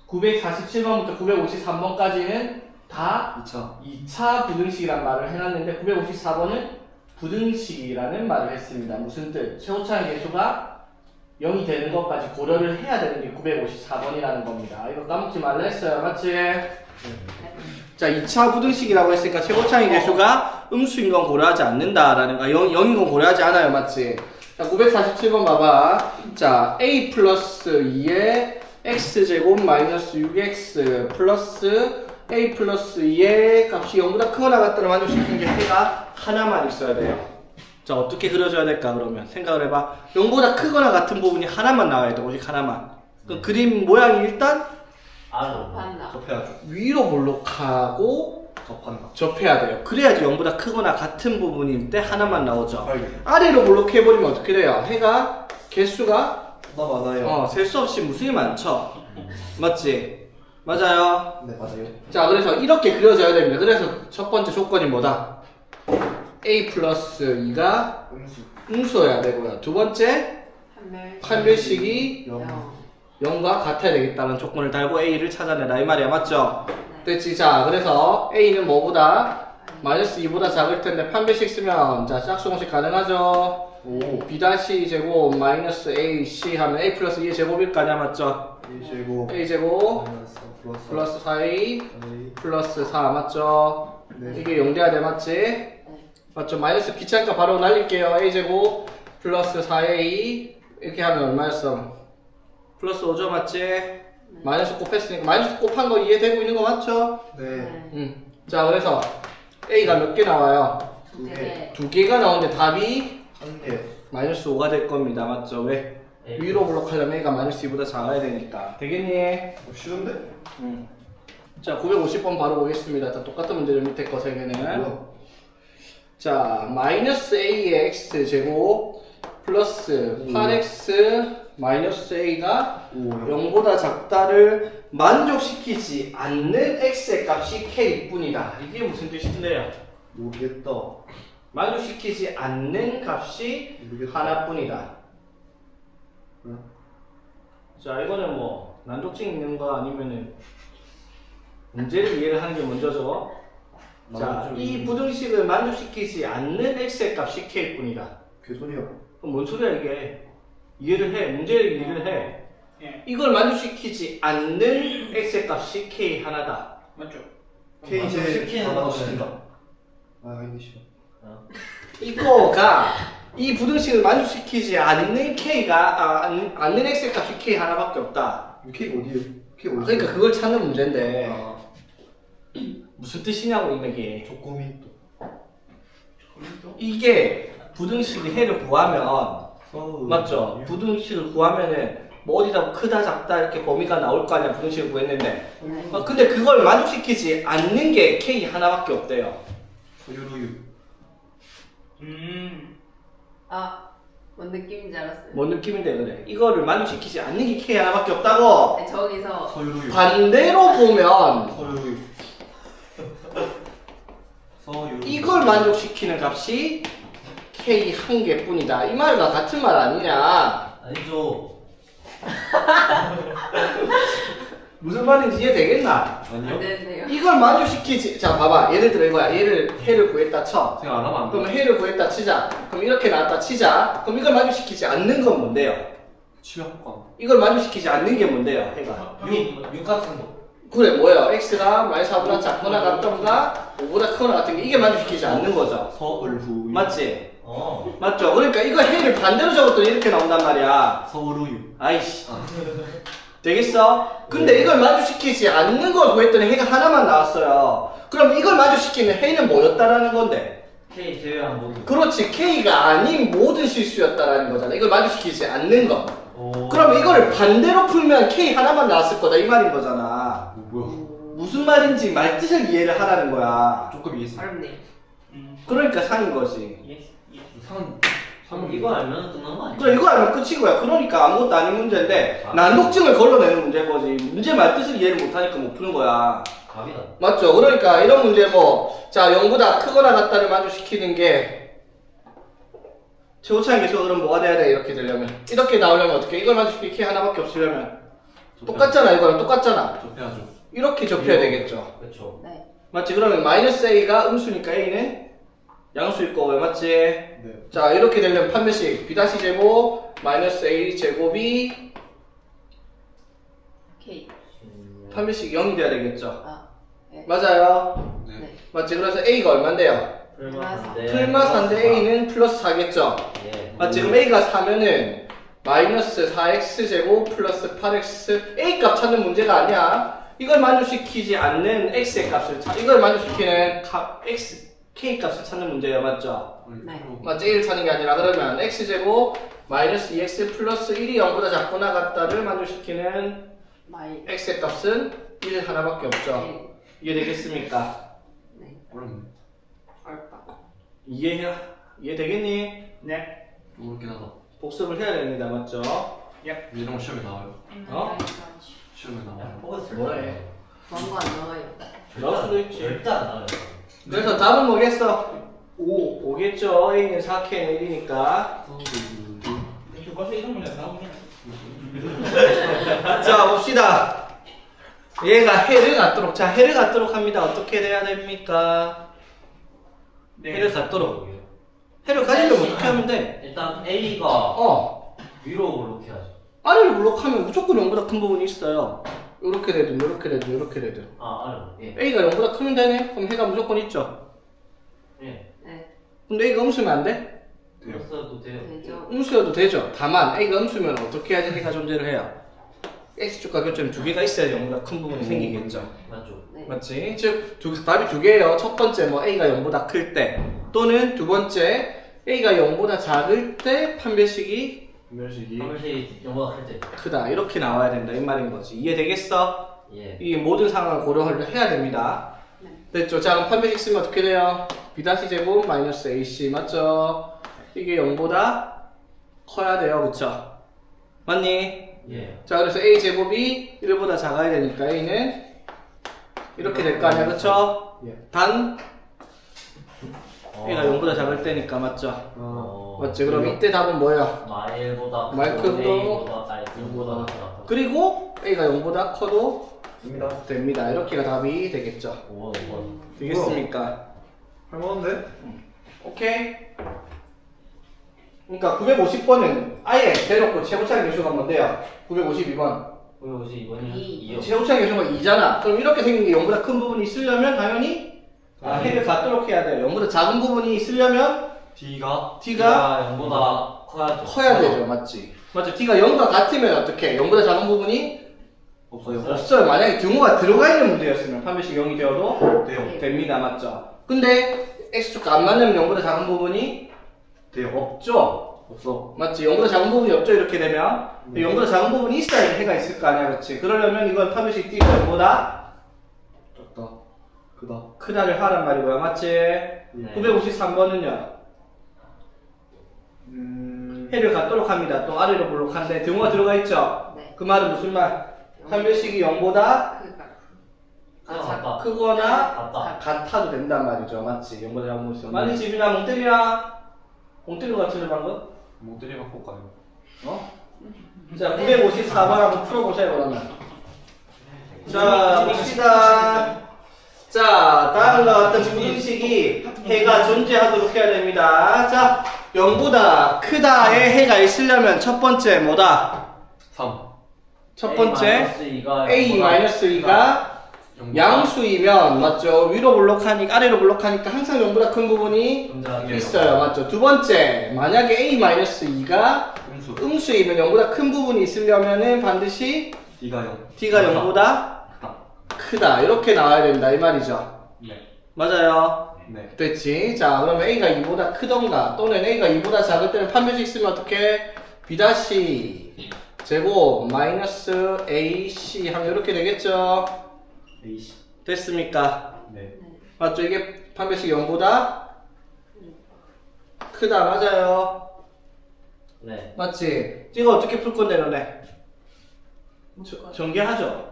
947번부터 953번까지는 다 2차. 2차 부등식이란 말을 해놨는데 954번은 부등식이라는 말을 했습니다. 무슨 뜻? 최고차의 계수가 0이 되는 것까지 고려를 해야 되는 게 954번이라는 겁니다. 이거 까먹지 말라 했어요. 맞지? 자, 2차 부등식이라고 했으니까 최고차의 계수가 음수인 건 고려하지 않는다라는 거, 0인 건 고려하지 않아요. 맞지? 자, 947번 봐봐. 자, a 플러스 2에 x제곱 마이너스 6x 플러스 a 플러스 2의 값이 0보다 크거나 같다를 만족시키는 게 해가 하나만 있어야 돼요. 자, 어떻게 그려줘야 될까 그러면 생각을 해봐. 0보다 크거나 같은 부분이 하나만 나와야 돼. 오직 하나만. 그 그림 모양이 일단 아로. 반다. 접해야죠. 위로 볼록하고 접한다. 접해야 돼요. 그래야지 0보다 크거나 같은 부분일 때 하나만 나오죠. 빨리. 아래로 블록 해버리면 어떻게 돼요? 해가 개수가 나 많아요. 셀 수 없이 무수히 많죠. 맞지? 맞아요. 네 맞아요. 자, 그래서 이렇게 그려져야 됩니다. 그래서 첫 번째 조건이 뭐다? a 플러스 2가 음수. 음수여야 되고요. 두 번째, 판별식이 0과 같아야 되겠다는 조건을 달고 a를 찾아내라 이 말이야. 맞죠? 됐지? 자, 그래서 a는 뭐보다? 마이너스 2보다 작을 텐데 판별식 쓰면 자 짝수공식 가능하죠? 오. b 다시 제곱 마이너스 ac 하면 a 플러스 2의 제곱일 거 아니야. 맞죠? 1제곱. a 제곱 마이너스 플러스 4a A. 플러스 4 맞죠? 네. 이게 0 돼야 돼. 맞지? 맞죠? 마이너스 귀찮으니까 바로 날릴게요. a제곱 플러스 4a 이렇게 하면 얼마였어? 플러스 5죠. 맞지? 마이너스 곱했으니까 마이너스 곱한 거 이해되고 있는 거 맞죠? 네. 자, 그래서 a가 몇 개 나와요? 네. 두 개가 나오는데 답이 한 개. 마이너스 5가 될 겁니다. 맞죠? 왜? 위로 블록하려면 a가 마이너스 2보다 작아야 되니까. 되겠니? 쉬운데? 자, 950번 바로 보겠습니다. 다 똑같은 문제를 밑에 거 세 개는. 뭐야? 자, 마이너스 a의 x 제곱 플러스 8x 마이너스 a가 오. 0보다 작다를 만족시키지 않는 x의 값이 k뿐이다. 이게 무슨 뜻인데요? 모르겠다. 만족시키지 않는 값이 모르겠다. 하나뿐이다. 응? 자, 이거는 뭐 난독증 있는 거 아니면은 문제를 이해를 하는 게 먼저죠. 자, 난독증 이 있는 부등식을 만족시키지 않는 x의 값이 k뿐이다. 개소리야. 그럼 뭔 소리야 이게? 이해를 해. 문제를 이해를 해. 예. 이걸 만족시키지 않는 x의 값이 k 하나다. 맞죠? K 이제 시키는 하나 거는- 시킨다. 아 근데 싫어. 이거가 이 부등식을 만족시키지 않는 k가 않는 x의 값이 k 하나밖에 없다. K 어디에요? K 어디? 그러니까 그걸 찾는 문제인데 아, 무슨 뜻이냐고 이게. 조금이 또. 이게 부등식의 해를 구하면 서울. 맞죠? 부등식을 구하면은 뭐 어디다 크다 작다 이렇게 범위가 나올 거 아니야. 부등식을 구했는데 근데 그걸 만족시키지 않는 게 k 하나밖에 없대요. 서유루유. 뭔 느낌인지 알았어요. 뭔 느낌인데 그래? 이거를 만족시키지 않는 게 k 하나밖에 없다고. 네, 저기서 서유루유. 반대로 보면 서유루유. 서유루유. 이걸 만족시키는 값이 k 한 개뿐이다. 이 말과 같은 말 아니냐? 아니죠. 무슨 말인지 이해되겠나? 안 아니요. 되는데요. 이걸 만족시키지. 자, 봐봐. 예를 들어 이거야. 해를 구했다 쳐. 제가 안 하면 안 그럼 돼. 해를 구했다 치자. 그럼 이렇게 나왔다 치자. 그럼 이걸 만족시키지 않는 건 뭔데요? 치명 효과. 이걸 만족시키지 않는 게 뭔데요? 해가. 6 같은 거. 그래 뭐예요? x가 마이너스 4보다 작거나 같던가 5보다 크거나 같은 게 이게 만족시키지 않는 거죠. 서울후. 맞지? 어. 맞죠? 그러니까 이거 해를 반대로 적었더니 이렇게 나온단 말이야. 서울우유. 아이씨. 되겠어? 근데 이걸 만족시키지 않는 걸 구했더니 해가 하나만 나왔어요. 그럼 이걸 만족시키는 해는 뭐였다라는 건데? K 제외한 모든. 그렇지. K가 아닌 모든 실수였다라는 거잖아. 이걸 만족시키지 않는 거. 오. 그럼 이거를 반대로 풀면 K 하나만 나왔을 거다 이 말인 거잖아. 뭐야? 무슨 말인지 말뜻을 이해를 하라는 거야. 조금 이해했어. 어렵네. 그러니까 상인 거지. 예스. 예스. 상 이거 알면 끝난 거 아니야? 그래 이거 알면 끝인 거야. 그러니까 아무것도 아닌 문제인데 아. 난독증을 걸러내는 문제인 거지. 문제 말뜻을 이해를 못하니까 못 푸는 거야. 답이다. 맞죠? 그러니까 이런 문제 자 0보다 크거나 같다를 만족시키는 게 최고차의 개수가 그럼 뭐가 돼야 돼? 이렇게 되려면 이렇게 나오려면 어떻게? 이걸 만족시키는 K 하나밖에 없으려면 똑같잖아. 이거랑 똑같잖아. 접해야죠. 이렇게 접해야 되겠죠. 그렇죠. 네. 맞지? 그러면 마이너스 A가 음수니까 A는 양수일 거고요. 맞지? 네. 자 이렇게 되면 판매식 B 다시 제곱 마이너스 A 제곱이 K. 판매식 0이 돼야 되겠죠. 네. 맞아요. 네. 네. 맞지? 그래서 A가 얼만데요? 풀마사인데. 풀마 4인데 A는 플러스 4겠죠. 예. 맞지? 그럼 A가 4면은 마이너스 4x 제곱 플러스 8x A 값 찾는 문제가 아니야. 이걸 만족시키지 않는 x의 값을 이걸 만족시키는 k 값을 찾는 문제예요. 맞죠? 네. 맞죠? 1을 찾는 게 아니라 그러면 x 제곱 마이너스 2x 플러스 1이 0보다 작거나 같다를 만족시키는 마이. x의 값은 1 하나밖에 없죠. 이해되겠습니까? 어렵네. 어렵다. 이해되겠니? 네. 어렵긴 하다. 복습을 해야 됩니다. 맞죠? 이런 거 시험에 나와요. 어? 시험에 나와요. 포커스 뭐래? 광고 안 나와요. 나올 수도 있지. 절대 안 나와요. 그래서 답은 뭐겠어? 5. 5겠죠? A는 4K는 1이니까. 이렇게 벌써 이런 문제 나오네. 자, 봅시다. 얘가 해를 갖도록. 자, 해를 갖도록 합니다. 어떻게 돼야 됩니까? 네. 해를 갖도록. 해를 가지려면 어떻게 하면 돼? 일단 A가 어. 위로 블록해야죠. 아래를 블록하면 무조건 0보다 큰 부분이 있어요. 요렇게 되든, 요렇게 되든, 요렇게 되든. 아, 아래. 예. A가 0보다 크면 되네? 그럼 해가 무조건 있죠. 예. 네. 근데 A가 음수면 안 돼? 돼요. 포커스도 돼요. 되죠. 음수여도 되죠. 다만 A가 음수면 어떻게 해야지 해가 존재를 해요? X축과 교점이 두 개가 있어야 0보다 큰 부분이 생기겠죠. 맞죠? 네. 맞지? 즉 답이 두 개예요. 첫 번째 뭐 A가 0보다 클 때 또는 두 번째 A가 0보다 작을 때 판별식이 분별식이 한 번씩 영어가 할 때. 크다. 이렇게 나와야 된다. 이 말인 거지. 이해되겠어? 예. 이 모든 상황을 고려를 해야 됩니다. 네. 됐죠? 자, 그럼 판별식 쓰면 어떻게 돼요? B-제곱 마이너스 AC 맞죠? 이게 0보다 커야 돼요. 그쵸? 맞니? 예. 자, 그래서 A제곱이 1보다 작아야 되니까 A는 이렇게 될 거 아니야. 그쵸? 예. 단 A가 0보다 작을 때니까 맞죠? 맞지? 그럼 이때 답은 뭐야? 마일보다 마일크보다 A보다 아니 0보다 작다. 그리고 A가 0보다 커도 됩니다. 됩니다. 이렇게가 답이 되겠죠. 5번 5번. 되겠습니까? 할만한데? 오케이. 그러니까 950번은 아예 대놓고 최고차의 개수가 뭔데요? 952번. 552번이요? 이. 2요. 최고차의 개수가 2잖아. 그럼 이렇게 생긴 게 0보다 큰 부분이 있으려면 당연히 해를 갖도록 해야 돼요. 0보다 작은 부분이 있으려면 D가 T가 0보다 커야죠. 커야 되죠. 맞지? 맞죠? T가 0과 같으면 어떻게? 0보다 작은 부분이 없어요. 없어요. 만약에 규모가 들어가 있는 문제였으면 판별식 0이 되어도 돼요. 됩니다. 맞죠? 근데 X축과 안 맞는 0보다 작은 부분이 돼요. 없죠? 없어. 맞지? 0보다 작은 부분이 없죠? 이렇게 되면 0보다 작은 부분이 있어야 해가 있을 거 아니야. 그렇지? 그러려면 이건 판별식 T가 0보다 작다. 크다. 크다를 하란 말이고요. 맞지? 네. 953번은요. 해를 갖도록 합니다. 또 아래로 블록한데 등호가 들어가 있죠? 네. 그 말은 무슨 말? 판별식이 0보다 그니까. 같다. 크거나 같다. 같아도 된단 말이죠. 맞지? 0보다 작은 부분이 있어. 맞니 집이나 몽때리나? 몽때리 같은 방금? 못 때려갖고 가요. 어? 자, 954번 한번 풀어보세요, 그러면. 자, 봅시다. 자, 다음과 같은 부등식이 해가 존재하도록 해야 됩니다. 자, 0보다 크다의 해가 있으려면 첫 번째 뭐다? 3. 첫 번째 A-2가 A-2가 양수이면 맞죠? 위로 블록하니까 아래로 블록하니까 항상 0보다 큰 부분이 존재하게 있어요. 맞죠? 두 번째, 만약에 A-2가 음수. 음수이면 0보다 큰 부분이 있으려면은 반드시 D가 0. D가 0보다 크다. 크다. 이렇게 나와야 된다. 이 말이죠. 예. 맞아요. 네. 됐지? 자, 그러면 A가 2보다 크던가 또는 A가 2보다 작을 때는 판별식 쓰면 어떻게? B' 제곱 마이너스 AC 하면 이렇게 되겠죠? AC. 됐습니까? 네. 맞죠? 이게 판별식 0보다 크다. 맞아요. 네. 맞지? 이거 어떻게 풀 건데 너네? 전개하죠?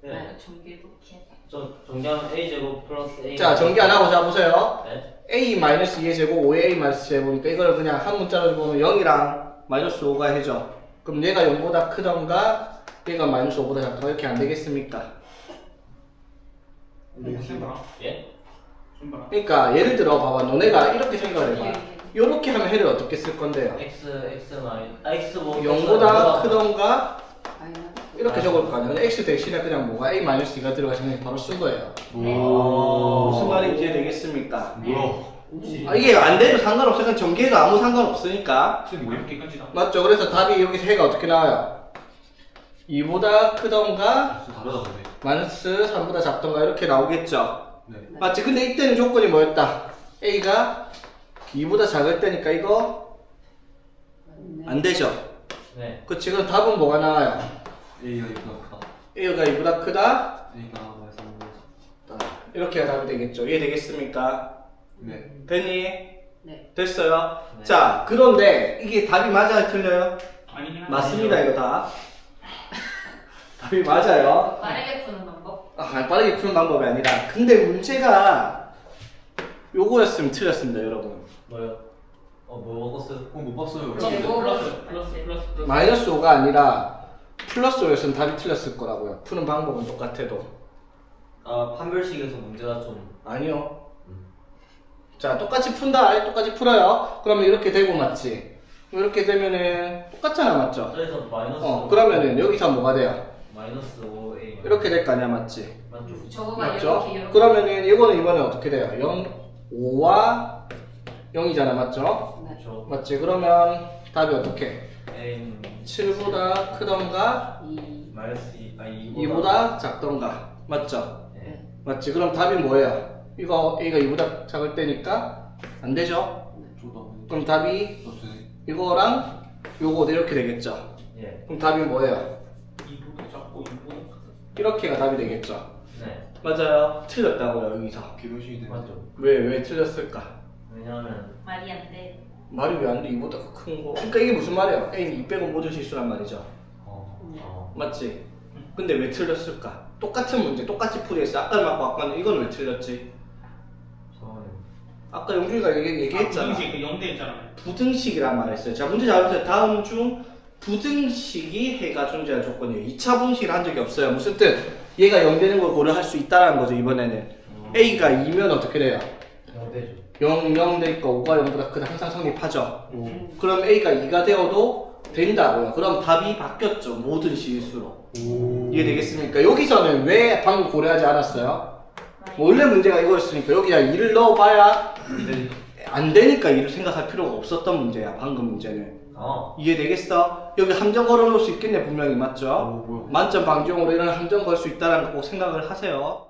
네. 전개도 개. 저 정리하면 A 제곱 플러스 A. 자, 전개 안 하고 자 보세요. 네. A-2의 제곱 5의 A- 제곱이니까 이걸 그냥 한 문자로 보면 0이랑 마이너스 5가 해죠. 그럼 얘가 0보다 크던가 얘가 마이너스 5보다 작던가 이렇게 안 되겠습니까? 손봐라. 예? 손봐라. 그러니까 예를 들어 봐봐. 너네가 이렇게 생각을 해봐. 이렇게 하면 해를 어떻게 쓸 건데요? X 마이 X 뭐 0보다 크던가 아니면 이렇게 적을 거 아니야. 근데 X 대신에 그냥 뭐가 A-2가 들어가시면 바로 쓴 거예요. 오. 무슨 말인지 이해되겠습니까? 뭐야? 아, 이게 안 돼도 상관없어. 그냥 전개해도 아무 상관없으니까. 지금 뭐 이렇게 까지다. 맞죠? 그래서 답이 여기서 해가 어떻게 나와요? 2보다 크던가 다르다 보네. 마이너스 3보다 작던가 이렇게 나오겠죠? 네. 맞지? 근데 이때는 조건이 뭐였다? A가 2보다 작을 때니까 이거 맞네. 안 되죠? 네. 그치? 그럼 답은 뭐가 나와요? A가 2보다 크다. A가 2보다 크다? A가 마이너스 3보다 이렇게가 답이 되겠죠. 이해되겠습니까? 네. 됐니? 네. 됐어요? 네. 자, 그런데 이게 답이 맞아요? 틀려요? 아니긴 한데. 맞습니다, 이거 다. 답이 맞아요. 빠르게 푸는 방법? 아, 빠르게 푸는 방법이 아니라. 근데 문제가 요거였으면 틀렸습니다, 여러분. 뭐요? 뭐 먹었어요? 못 봤어요. 제곱. 플러스. 마이너스 5가 아니라 플러스 5였으면 답이 틀렸을 거라고요. 푸는 방법은 똑같아도. 아 판별식에서 문제가 좀 아니요. 자, 똑같이 푼다. 똑같이 풀어요. 그러면 이렇게 되고 맞지? 이렇게 되면은 똑같잖아, 맞죠? 그래서 마이너스 그러면은 여기서 뭐가 돼요? 마이너스 5a 이렇게 될 거 아니야, 맞지? 맞죠? 저거가 맞죠? 이렇게 그러면은 이거는 이번에 어떻게 돼요? 5와 0이잖아, 맞죠? 네. 그렇죠. 맞지? 그러면 답이 어떻게? a 7보다 크던가 2. 마이너스 2 아니 2보다 작던가, 맞죠? 네. 맞지? 그럼 답이 뭐예요? 이거 A가 2보다 작을 때니까 안 되죠? 저도 그럼 답이 되네. 이거랑 요거 이렇게 되겠죠? 예. 그럼 답이 뭐예요? 2보다 작고 2보다 크다. 이렇게가 답이 되겠죠? 네. 맞아요. 틀렸다고요, 여기서. 기동식이 되네. 맞죠? 왜 틀렸을까? 왜냐하면 말이 안 돼. 말이 왜 안 돼? 2보다 큰 거. 그러니까 이게 무슨 말이에요? A는 2 빼고 모든 실수란 말이죠. 맞지? 근데 왜 틀렸을까? 똑같은 문제, 똑같이 풀이했어. 아까는 맞고 아까는 이건 왜 틀렸지? 저는 아까 영준이가 얘기했잖아. 부등식 그 0대 있잖아요. 부등식이란 말을 했어요. 자, 문제 잘 보세요. 다음 중 부등식이 해가 존재할 조건이에요. 2차 분식을 한 적이 없어요. 무슨 뜻? 얘가 0되는 걸 고려할 수 있다는 거죠, 이번에는. A가 2면 어떻게 돼요? 0대죠. 0 될 거 5가 0보다 크다. 항상 성립하죠. 그럼 A가 2가 되어도 된다고요. 그럼 답이 바뀌었죠. 모든 실수로. 이해되겠습니까? 여기서는 왜 방금 고려하지 않았어요? 원래 문제가 이거였으니까 여기다 2를 넣어봐야 안 되니까 2를 생각할 필요가 없었던 문제야. 방금 문제는. 이해되겠어? 여기 함정 걸어놓을 수 있겠네, 분명히. 맞죠? 뭐야? 만점 방지용으로 이런 함정 걸 수 있다는 거 꼭 생각을 하세요.